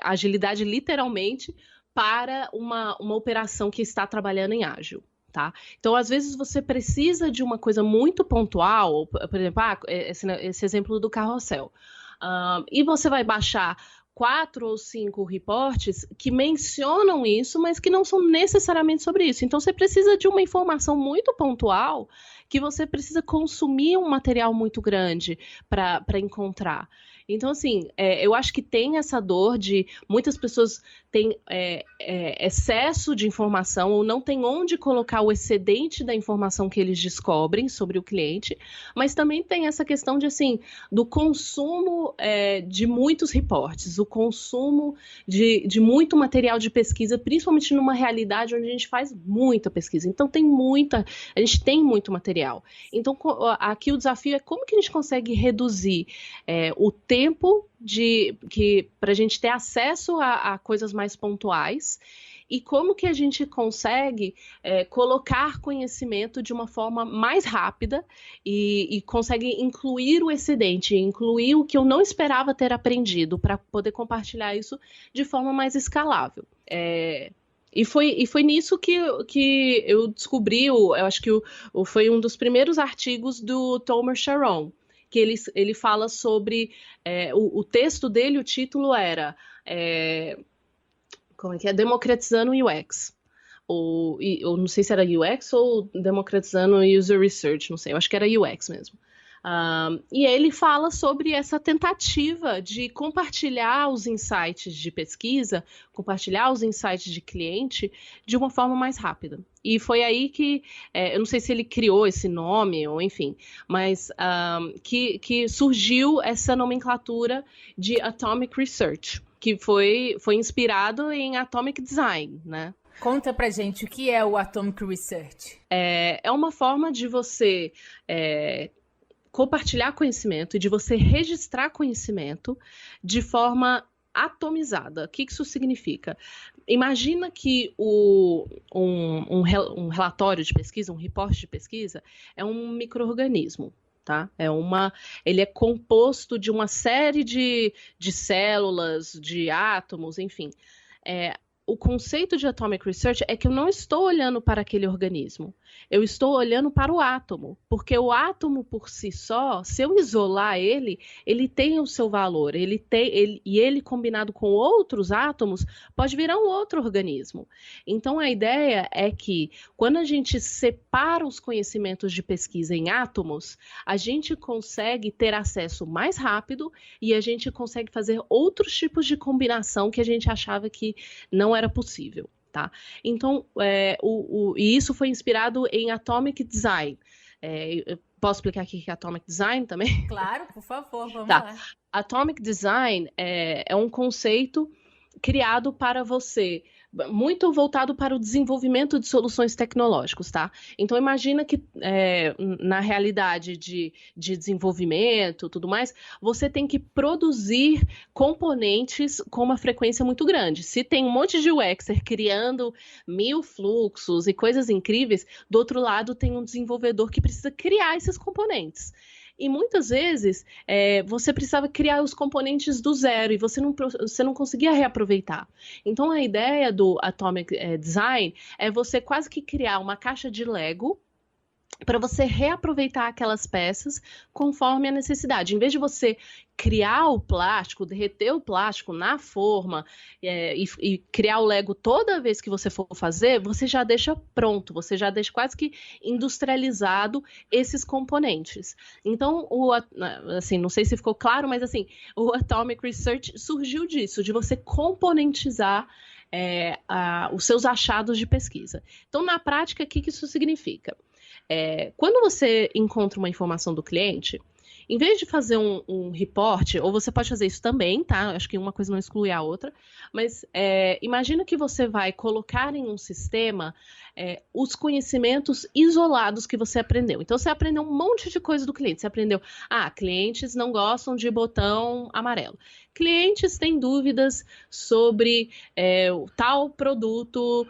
agilidade literalmente, para uma operação que está trabalhando em ágil. Tá? Então, às vezes, você precisa de uma coisa muito pontual, por exemplo, esse exemplo do carrossel. E você vai baixar 4 ou 5 reportes que mencionam isso, mas que não são necessariamente sobre isso. Então, você precisa de uma informação muito pontual que você precisa consumir um material muito grande para encontrar. Então, assim, eu acho que tem essa dor de muitas pessoas têm excesso de informação ou não tem onde colocar o excedente da informação que eles descobrem sobre o cliente, mas também tem essa questão de, assim, do consumo de muitos reportes, o consumo de muito material de pesquisa, principalmente numa realidade onde a gente faz muita pesquisa. Então, a gente tem muito material. Então, aqui o desafio é como que a gente consegue reduzir o tempo para a gente ter acesso a coisas mais pontuais e como que a gente consegue colocar conhecimento de uma forma mais rápida e consegue incluir o excedente, incluir o que eu não esperava ter aprendido para poder compartilhar isso de forma mais escalável. E foi nisso que eu descobri, eu acho que foi um dos primeiros artigos do Tomer Sharon, que ele fala sobre, o texto dele, o título era, como é que é? Democratizando o UX. Eu não sei se era UX ou democratizando User Research, não sei, eu acho que era UX mesmo. E ele fala sobre essa tentativa de compartilhar os insights de pesquisa, compartilhar os insights de cliente de uma forma mais rápida. E foi aí que, eu não sei se ele criou esse nome, ou enfim, mas que surgiu essa nomenclatura de Atomic Research, que foi inspirado em Atomic Design, né? Conta pra gente o que é o Atomic Research. É uma forma de você compartilhar conhecimento e de você registrar conhecimento de forma atomizada. O que isso significa? Imagina que um relatório de pesquisa, um reporte de pesquisa, é um micro-organismo. Tá? Ele é composto de uma série de células, de átomos, enfim. O conceito de Atomic Research é que eu não estou olhando para aquele organismo, eu estou olhando para o átomo, porque o átomo por si só, se eu isolar ele tem o seu valor, e ele combinado com outros átomos pode virar um outro organismo. Então a ideia é que quando a gente separa os conhecimentos de pesquisa em átomos, a gente consegue ter acesso mais rápido e a gente consegue fazer outros tipos de combinação que a gente achava que não era possível. tá? Então, e isso foi inspirado em Atomic Design. Eu posso explicar aqui que é Atomic Design também? Claro, por favor, vamos Tá. lá. Atomic Design é um conceito criado para você, muito voltado para o desenvolvimento de soluções tecnológicas, tá? Então imagina que na realidade de desenvolvimento, tudo mais, você tem que produzir componentes com uma frequência muito grande. Se tem um monte de UXer criando 1000 fluxos e coisas incríveis, do outro lado tem um desenvolvedor que precisa criar esses componentes. E muitas vezes você precisava criar os componentes do zero e você não conseguia reaproveitar. Então a ideia do Atomic Design é você quase que criar uma caixa de Lego para você reaproveitar aquelas peças conforme a necessidade. Em vez de você criar o plástico, derreter o plástico na forma e criar o Lego toda vez que você for fazer, você já deixa pronto, você já deixa quase que industrializado esses componentes. Então, assim, não sei se ficou claro, mas assim, o Atomic Research surgiu disso, de você componentizar os seus achados de pesquisa. Então, na prática, o que isso significa? Quando você encontra uma informação do cliente, em vez de fazer um report, ou você pode fazer isso também, tá? Acho que uma coisa não exclui a outra, mas imagina que você vai colocar em um sistema os conhecimentos isolados que você aprendeu. Então, você aprendeu um monte de coisa do cliente. Você aprendeu, clientes não gostam de botão amarelo. Clientes têm dúvidas sobre tal produto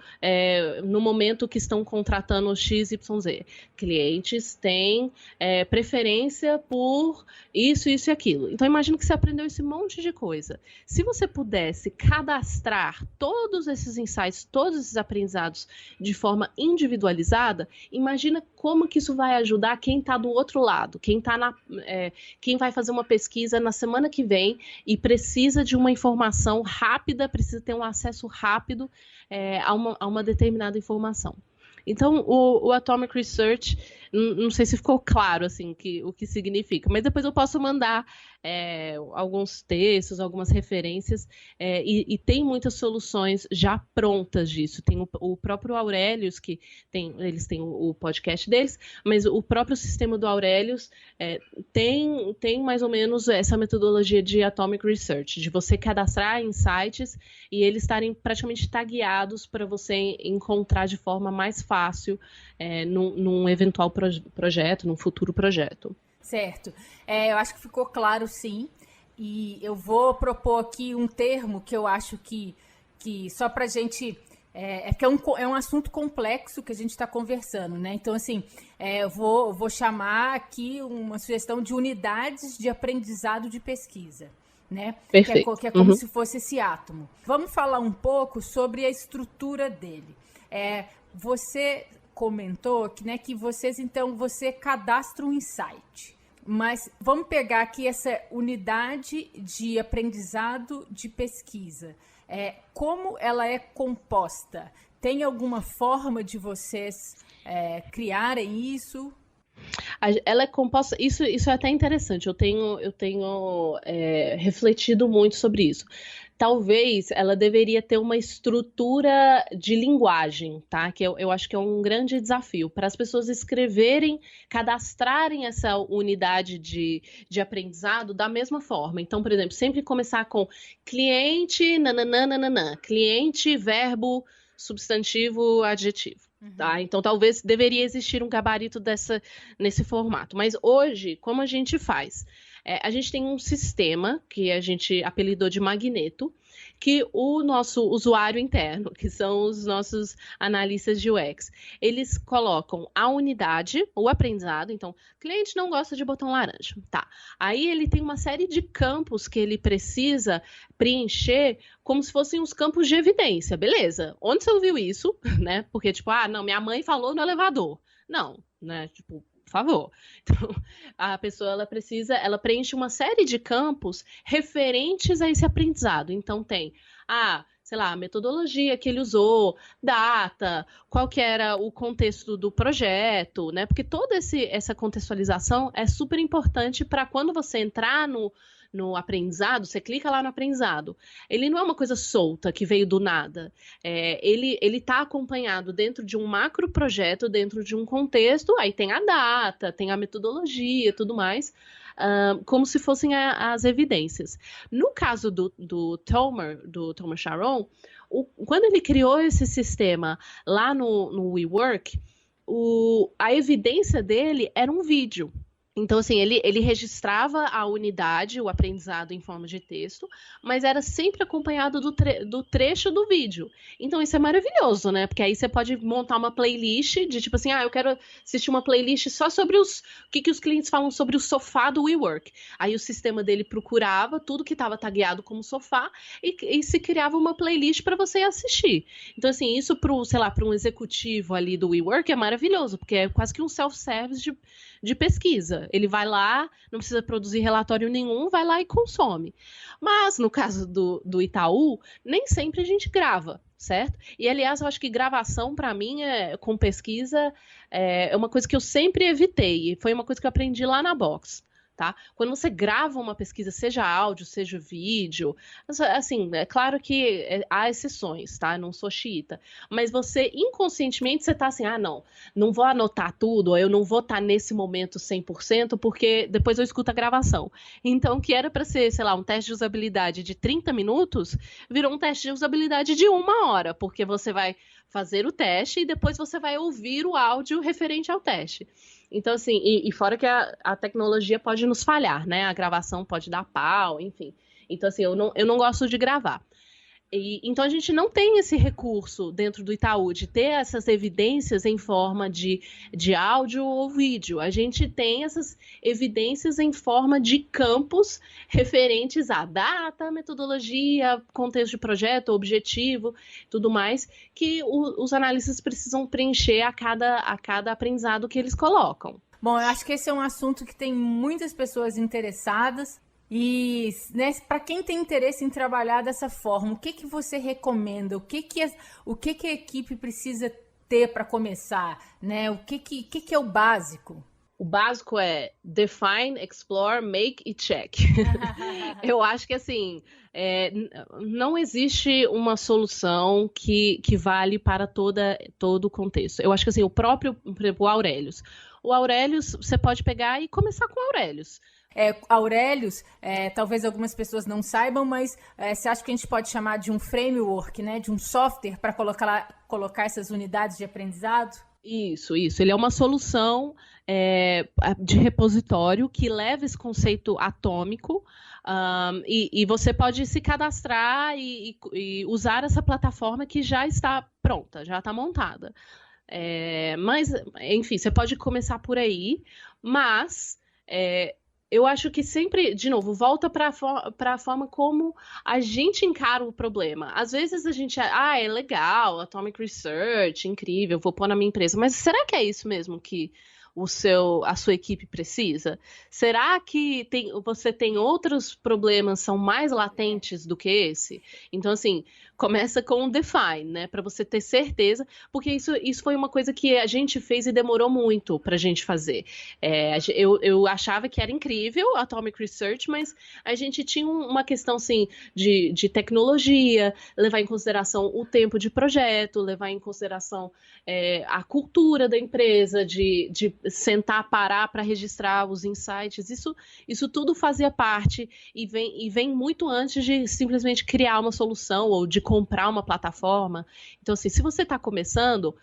no momento que estão contratando o XYZ. Clientes têm preferência por isso, isso e aquilo. Então, imagina que você aprendeu esse monte de coisa. Se você pudesse cadastrar todos esses insights, todos esses aprendizados de forma individualizada, imagina como que isso vai ajudar quem está do outro lado, quem vai fazer uma pesquisa na semana que vem e precisa de uma informação rápida, precisa ter um acesso rápido a uma determinada informação. Então, o Atomic Research, não sei se ficou claro assim, o que significa, mas depois eu posso mandar alguns textos, algumas referências, e tem muitas soluções já prontas disso. Tem o próprio Aurelius, eles têm o podcast deles, mas o próprio sistema do Aurelius tem mais ou menos essa metodologia de Atomic Research, de você cadastrar insights e eles estarem praticamente tagueados para você encontrar de forma mais fácil num eventual projeto, num futuro projeto. Certo. Eu acho que ficou claro, sim. E eu vou propor aqui um termo que eu acho que só para a gente... que é um assunto complexo que a gente está conversando, né? Então, assim, eu vou chamar aqui uma sugestão de unidades de aprendizado de pesquisa, né? Perfeito. Que é como se fosse esse átomo. Vamos falar um pouco sobre a estrutura dele. Você comentou que você cadastra um insight. Mas vamos pegar aqui essa unidade de aprendizado de pesquisa. Como ela é composta? Tem alguma forma de vocês criarem isso? Ela é composta. Isso é até interessante. Eu tenho refletido muito sobre isso. Talvez ela deveria ter uma estrutura de linguagem, tá? Que eu acho que é um grande desafio para as pessoas escreverem, cadastrarem essa unidade de aprendizado da mesma forma. Então, por exemplo, sempre começar com cliente, nananana, cliente, verbo, substantivo, adjetivo. Tá? Então, talvez deveria existir um gabarito nesse formato. Mas hoje, como a gente faz? A gente tem um sistema que a gente apelidou de Magneto, que o nosso usuário interno, que são os nossos analistas de UX, eles colocam a unidade, o aprendizado. Então, cliente não gosta de botão laranja. Tá. Aí ele tem uma série de campos que ele precisa preencher como se fossem os campos de evidência. Beleza. Onde você ouviu isso? Né? Porque, não, minha mãe falou no elevador. Não, né? Por favor. Então, a pessoa ela preenche uma série de campos referentes a esse aprendizado. Então, tem a metodologia que ele usou, data, qual que era o contexto do projeto, né? Porque toda essa contextualização é super importante para quando você entrar no aprendizado, você clica lá no aprendizado, ele não é uma coisa solta que veio do nada. Ele está acompanhado dentro de um macro projeto, dentro de um contexto, aí tem a data, tem a metodologia, tudo mais, como se fossem as evidências. No caso do Tomer Sharon, quando ele criou esse sistema lá no WeWork, a evidência dele era um vídeo. Então, assim, ele registrava a unidade, o aprendizado em forma de texto, mas era sempre acompanhado do trecho do vídeo. Então, isso é maravilhoso, né? Porque aí você pode montar uma playlist de tipo assim, eu quero assistir uma playlist só sobre o que os clientes falam sobre o sofá do WeWork. Aí o sistema dele procurava tudo que estava tagueado como sofá e se criava uma playlist para você assistir. Então, assim, isso para um executivo ali do WeWork é maravilhoso, porque é quase que um self-service de pesquisa. Ele vai lá, não precisa produzir relatório nenhum, vai lá e consome. Mas, no caso do Itaú, nem sempre a gente grava, certo? E, aliás, eu acho que gravação, para mim, com pesquisa, é uma coisa que eu sempre evitei. E foi uma coisa que eu aprendi lá na Box. Tá? Quando você grava uma pesquisa, seja áudio, seja vídeo, assim, é claro que há exceções, tá? Eu não sou xiita, mas você, inconscientemente, você tá assim, não vou anotar tudo, ou eu não vou estar nesse momento 100%, porque depois eu escuto a gravação. Então, o que era para ser, sei lá, um teste de usabilidade de 30 minutos, virou um teste de usabilidade de 1 hora, porque você vai fazer o teste e depois você vai ouvir o áudio referente ao teste. Então, assim, e fora que a tecnologia pode nos falhar, né? A gravação pode dar pau, enfim. Então, assim, eu não gosto de gravar. Então, a gente não tem esse recurso dentro do Itaú de ter essas evidências em forma de áudio ou vídeo. A gente tem essas evidências em forma de campos referentes à data, metodologia, contexto de projeto, objetivo, tudo mais, que os analistas precisam preencher a cada aprendizado que eles colocam. Bom, eu acho que esse é um assunto que tem muitas pessoas interessadas. E, né, para quem tem interesse em trabalhar dessa forma, o que você recomenda? O que a equipe precisa ter para começar? Né? O que é o básico? O básico é define, explore, make e check. Eu acho que, assim, não existe uma solução que vale para todo o contexto. Eu acho que, assim, por exemplo, o Aurelius. O Aurelius, você pode pegar e começar com o Aurelius. Aurelius, talvez algumas pessoas não saibam, mas você acha que a gente pode chamar de um framework, né, de um software para colocar essas unidades de aprendizado? Isso. Ele é uma solução de repositório que leva esse conceito atômico e você pode se cadastrar e usar essa plataforma que já está pronta, já está montada. Mas, enfim, você pode começar por aí, mas eu acho que sempre, de novo, volta para a forma como a gente encara o problema. Às vezes a gente, é legal, Atomic Research, incrível, vou pôr na minha empresa, mas será que é isso mesmo que a sua equipe precisa? Será que você tem outros problemas, são mais latentes do que esse? Então, assim, começa com o define, né? Para você ter certeza, porque isso foi uma coisa que a gente fez e demorou muito para a gente fazer. Eu achava que era incrível a Atomic Research, mas a gente tinha uma questão, assim, de tecnologia, levar em consideração o tempo de projeto, levar em consideração a cultura da empresa, de sentar, parar para registrar os insights, isso tudo fazia parte e vem muito antes de simplesmente criar uma solução ou de comprar uma plataforma. Então, assim, se você está começando,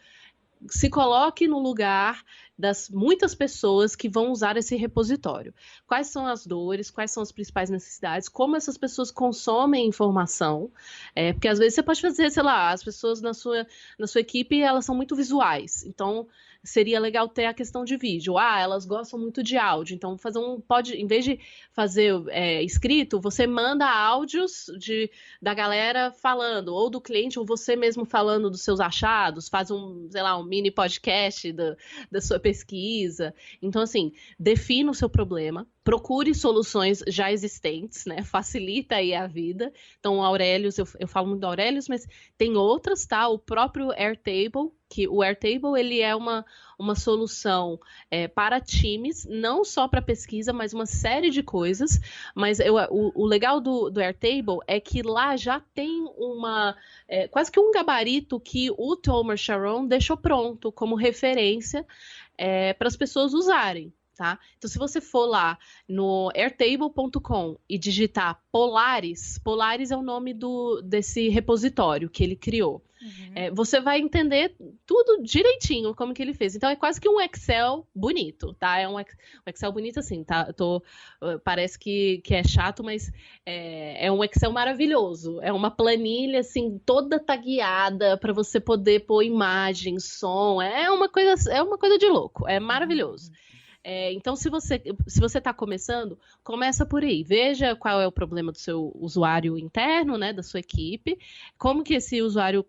se coloque no lugar das muitas pessoas que vão usar esse repositório. Quais são as dores, quais são as principais necessidades, como essas pessoas consomem informação, porque às vezes você pode fazer, sei lá, as pessoas na sua equipe, elas são muito visuais, então seria legal ter a questão de vídeo. Elas gostam muito de áudio, então em vez de fazer escrito, você manda áudios da galera falando, ou do cliente, ou você mesmo falando dos seus achados, faz um mini podcast da sua pesquisa. Então, assim, defina o seu problema, procure soluções já existentes, né? Facilita aí a vida. Então, o Aurelius, eu falo muito do Aurelius, mas tem outras, tá? O próprio Airtable, que o Airtable, ele é uma solução para times, não só para pesquisa, mas uma série de coisas. Mas o legal do Airtable é que lá já tem quase que um gabarito que o Tomer Sharon deixou pronto como referência para as pessoas usarem. Tá? Então, se você for lá no airtable.com e digitar Polaris é o nome desse repositório que ele criou. Uhum. Você vai entender tudo direitinho como que ele fez. Então, é quase que um Excel bonito, tá? É um Excel bonito assim, tá? Parece que é chato, mas é um Excel maravilhoso. É uma planilha, assim, toda tagueada para você poder pôr imagem, som. É uma coisa de louco. É maravilhoso. Então, se você está começando, começa por aí. Veja qual é o problema do seu usuário interno, né, da sua equipe, como que esse usuário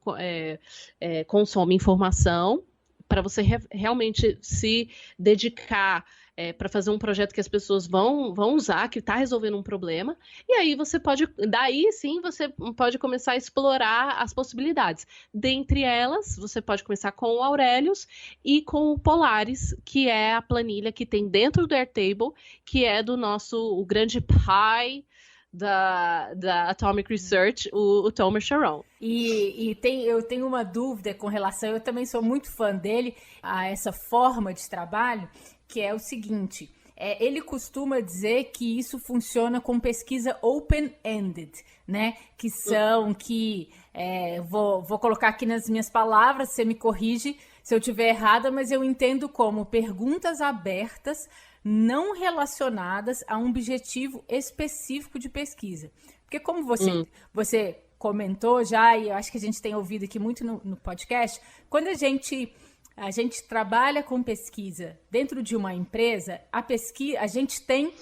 consome informação, para você realmente se dedicar para fazer um projeto que as pessoas vão usar, que está resolvendo um problema, e aí daí sim você pode começar a explorar as possibilidades. Dentre elas, você pode começar com o Aurelius e com o Polaris, que é a planilha que tem dentro do Airtable, que é o grande pai da Atomic Research, o Tomer Sharon. Eu tenho uma dúvida com relação, eu também sou muito fã dele, a essa forma de trabalho, que é o seguinte, ele costuma dizer que isso funciona com pesquisa open-ended, né? Vou colocar aqui nas minhas palavras, você me corrige se eu estiver errada, mas eu entendo como perguntas abertas não relacionadas a um objetivo específico de pesquisa. Porque como você comentou já, e eu acho que a gente tem ouvido aqui muito no podcast, quando a gente trabalha com pesquisa dentro de uma empresa, a gente tem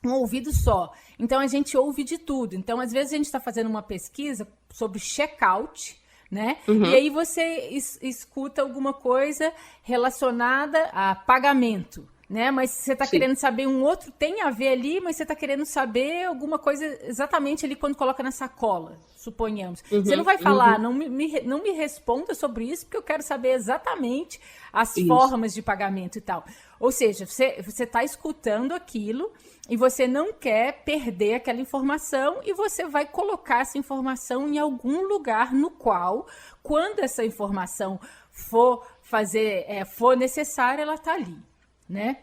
um ouvido só. Então, a gente ouve de tudo. Então, às vezes, a gente está fazendo uma pesquisa sobre checkout, né? Uhum. E aí você escuta alguma coisa relacionada a pagamento, né? Mas você está querendo saber tem a ver ali, mas você está querendo saber alguma coisa exatamente ali quando coloca na sacola, suponhamos. Você não vai falar, não me responda sobre isso, porque eu quero saber exatamente as formas de pagamento e tal. Ou seja, você está escutando aquilo e você não quer perder aquela informação e você vai colocar essa informação em algum lugar no qual, quando essa informação for necessária, ela está ali. Né?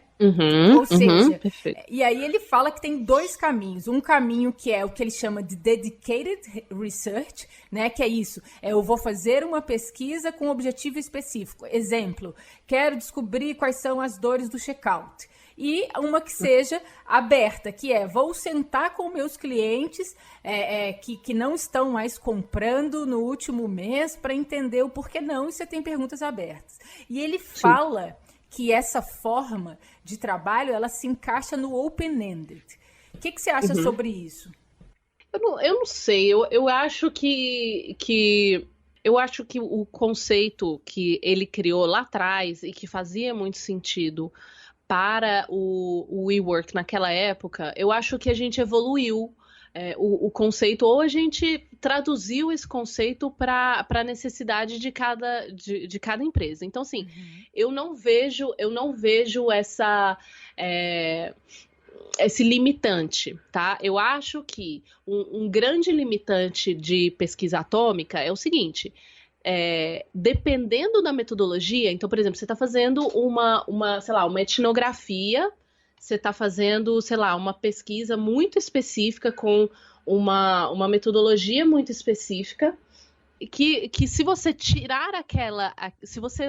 Ou seja, e aí ele fala que tem dois caminhos. Um caminho que é o que ele chama de dedicated research, né? Que é isso, eu vou fazer uma pesquisa com um objetivo específico. Exemplo, quero descobrir quais são as dores do checkout. E uma que seja aberta, que vou sentar com meus clientes que não estão mais comprando no último mês para entender o porquê não, e você tem perguntas abertas. E ele fala que essa forma de trabalho, ela se encaixa no open-ended. O que você acha sobre isso? Eu não sei, eu acho que o conceito que ele criou lá atrás e que fazia muito sentido para o WeWork naquela época, eu acho que a gente evoluiu o conceito, ou a gente traduziu esse conceito para a necessidade de cada empresa. Então, assim, eu não vejo esse limitante, tá? Eu acho que um grande limitante de pesquisa atômica é o seguinte: dependendo da metodologia, então, por exemplo, você está fazendo uma etnografia, você está fazendo, sei lá, uma pesquisa muito específica com uma metodologia muito específica, que se você tirar se você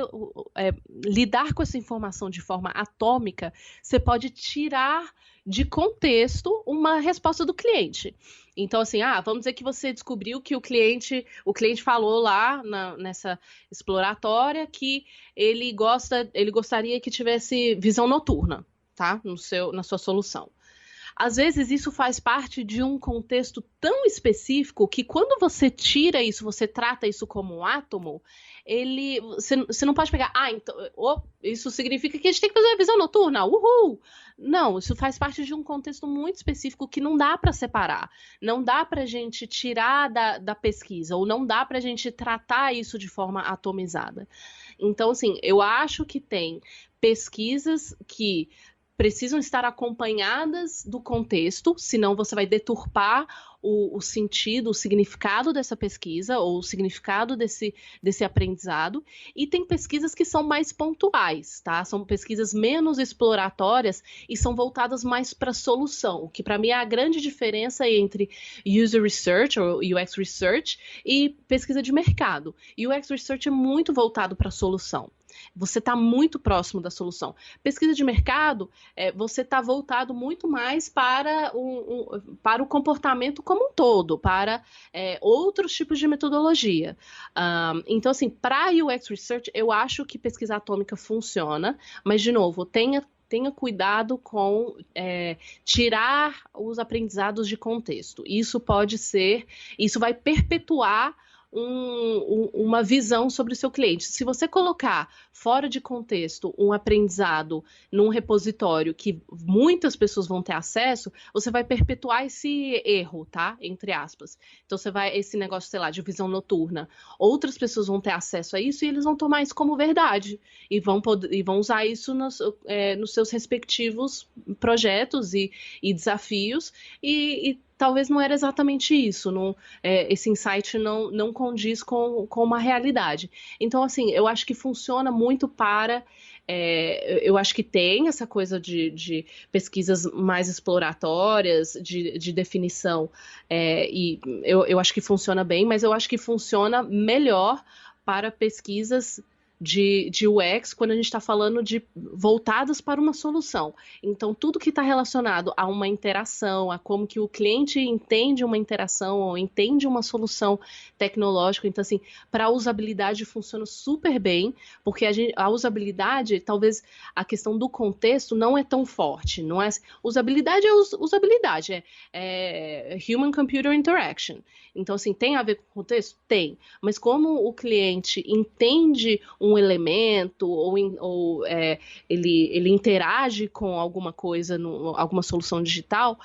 lidar com essa informação de forma atômica, você pode tirar de contexto uma resposta do cliente. Então, assim, vamos dizer que você descobriu que o cliente falou lá nessa exploratória que ele gostaria que tivesse visão noturna, tá? Na sua solução. às vezes isso faz parte de um contexto tão específico que quando você tira isso, você trata isso como um átomo, você não pode pegar, então, isso significa que a gente tem que fazer a visão noturna, uhul! Não, isso faz parte de um contexto muito específico que não dá para separar, não dá para a gente tirar da pesquisa, ou não dá para a gente tratar isso de forma atomizada. Então, assim, eu acho que tem pesquisas que precisam estar acompanhadas do contexto, senão você vai deturpar o sentido, o significado dessa pesquisa, ou o significado desse aprendizado, e tem pesquisas que são mais pontuais, tá? São pesquisas menos exploratórias e são voltadas mais para a solução, que para mim é a grande diferença entre user research, ou UX research, e pesquisa de mercado. UX research é muito voltado para a solução. Você está muito próximo da solução. Pesquisa de mercado, você está voltado muito mais para o comportamento como um todo, para outros tipos de metodologia. Então, assim, para UX Research, eu acho que pesquisa atômica funciona, mas, de novo, tenha cuidado com tirar os aprendizados de contexto. Isso vai perpetuar uma visão sobre o seu cliente. Se você colocar fora de contexto um aprendizado num repositório que muitas pessoas vão ter acesso, você vai perpetuar esse erro, tá? Entre aspas. Então, esse negócio, sei lá, de visão noturna. Outras pessoas vão ter acesso a isso e eles vão tomar isso como verdade. E vão usar isso nos seus respectivos projetos e desafios. E talvez não era exatamente isso, esse insight não condiz com uma realidade. Então, assim, eu acho que funciona muito eu acho que tem essa coisa de pesquisas mais exploratórias, de definição, e eu acho que funciona bem, mas eu acho que funciona melhor para pesquisas de UX, quando a gente está falando de voltadas para uma solução. Então, tudo que está relacionado a uma interação, a como que o cliente entende uma interação ou entende uma solução tecnológica. Então, assim, para a usabilidade funciona super bem, porque a usabilidade, talvez a questão do contexto não é tão forte. Não é, usabilidade é usabilidade, é Human-Computer Interaction. Então, assim, tem a ver com o contexto? Tem. Mas como o cliente entende um elemento ou ele interage com alguma coisa, alguma solução digital,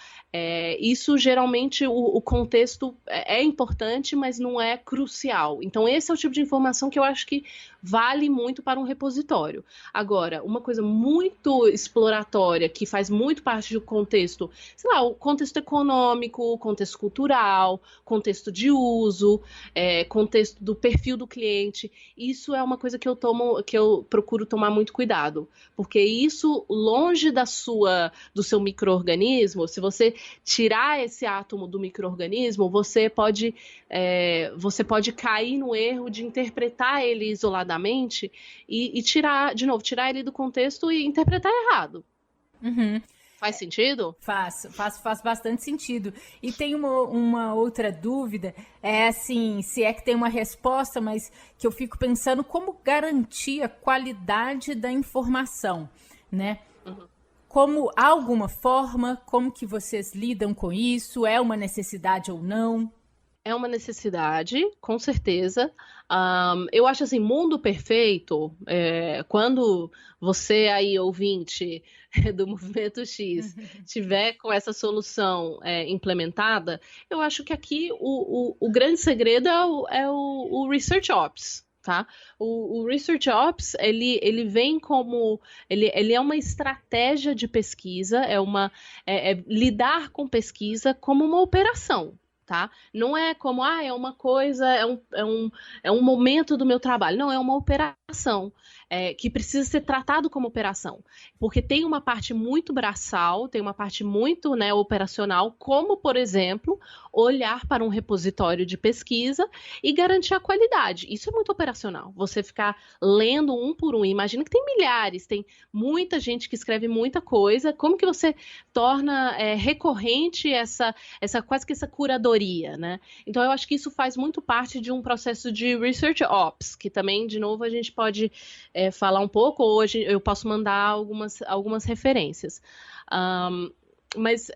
isso geralmente o contexto é importante, mas não é crucial. Então, esse é o tipo de informação que eu acho que vale muito para um repositório. Agora, uma coisa muito exploratória, que faz muito parte do contexto, sei lá, o contexto econômico, o contexto cultural, contexto de uso, contexto do perfil do cliente, isso é uma coisa que eu procuro tomar muito cuidado, porque isso, longe do seu micro-organismo, se você tirar esse átomo do micro-organismo, você pode cair no erro de interpretar ele isoladamente e tirar ele do contexto e interpretar errado. Uhum. Faz sentido? Faz bastante sentido. E tem uma outra dúvida, assim, se é que tem uma resposta, mas que eu fico pensando como garantir a qualidade da informação, né? Uhum. Há alguma forma, como que vocês lidam com isso? É uma necessidade ou não? É uma necessidade, com certeza. Eu acho assim, mundo perfeito, quando você aí, ouvinte do Movimento X, tiver com essa solução implementada, eu acho que aqui o grande segredo é o Research Ops. Tá? O Research Ops, ele vem como... Ele é uma estratégia de pesquisa, lidar com pesquisa como uma operação. Tá? Não é como, é uma coisa, é um momento do meu trabalho. Não, é uma operação que precisa ser tratado como operação. Porque tem uma parte muito braçal, tem uma parte muito operacional, como, por exemplo, olhar para um repositório de pesquisa e garantir a qualidade. Isso é muito operacional. Você ficar lendo um por um. Imagina que tem milhares, tem muita gente que escreve muita coisa. Como que você torna recorrente quase que essa curadoria, né? Então, eu acho que isso faz muito parte de um processo de Research Ops, que também, de novo, a gente pode falar um pouco, ou eu posso mandar algumas referências. Mas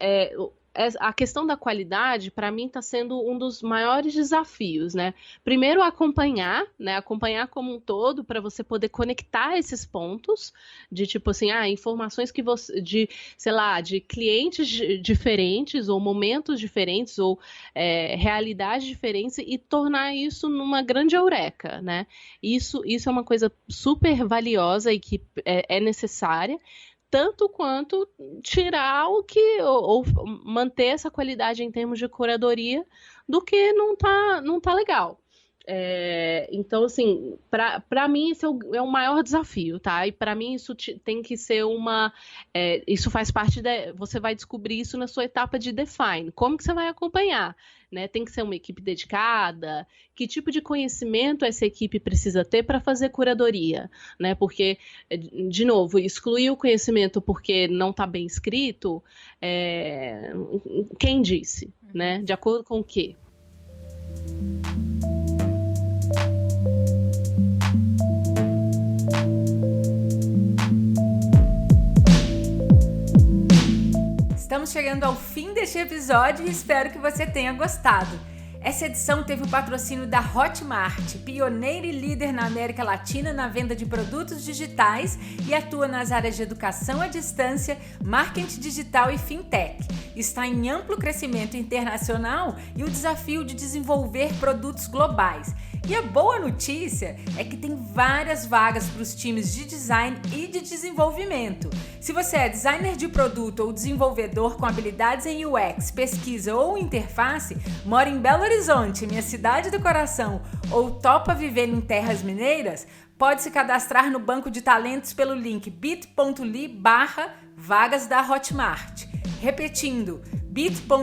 a questão da qualidade, para mim, está sendo um dos maiores desafios, né? Primeiro, acompanhar, né? Acompanhar como um todo, para você poder conectar esses pontos de tipo assim, informações que você, sei lá, de clientes diferentes, ou momentos diferentes, ou realidades diferentes, e tornar isso numa grande eureka, né? Isso é uma coisa super valiosa e que é necessária, tanto quanto tirar ou manter essa qualidade em termos de curadoria do que não tá legal. Então, assim, para mim esse é o maior desafio, tá? E para mim isso tem que ser isso faz parte você vai descobrir isso na sua etapa de define. Como que você vai acompanhar? Né? Tem que ser uma equipe dedicada? Que tipo de conhecimento essa equipe precisa ter para fazer curadoria? Né? Porque, de novo, excluir o conhecimento porque não está bem escrito, quem disse? Né? De acordo com o quê? Estamos chegando ao fim deste episódio e espero que você tenha gostado. Essa edição teve o patrocínio da Hotmart, pioneira e líder na América Latina na venda de produtos digitais e atua nas áreas de educação à distância, marketing digital e fintech. Está em amplo crescimento internacional e o desafio de desenvolver produtos globais. E a boa notícia é que tem várias vagas para os times de design e de desenvolvimento. Se você é designer de produto ou desenvolvedor com habilidades em UX, pesquisa ou interface, mora em Belo Horizonte, minha cidade do coração, ou topa viver em terras mineiras, pode se cadastrar no banco de talentos pelo link bit.ly/vagas da Hotmart. Repetindo, bit.ly/vagas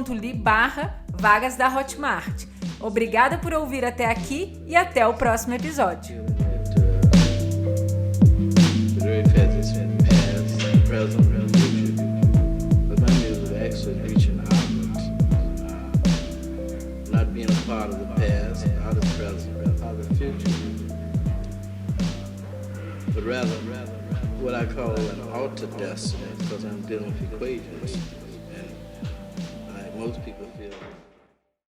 da Hotmart. Obrigada por ouvir até aqui e até o próximo episódio. Part of the past, not the present, not the future, but rather what I call an altered destiny, because I'm dealing with equations, and most people feel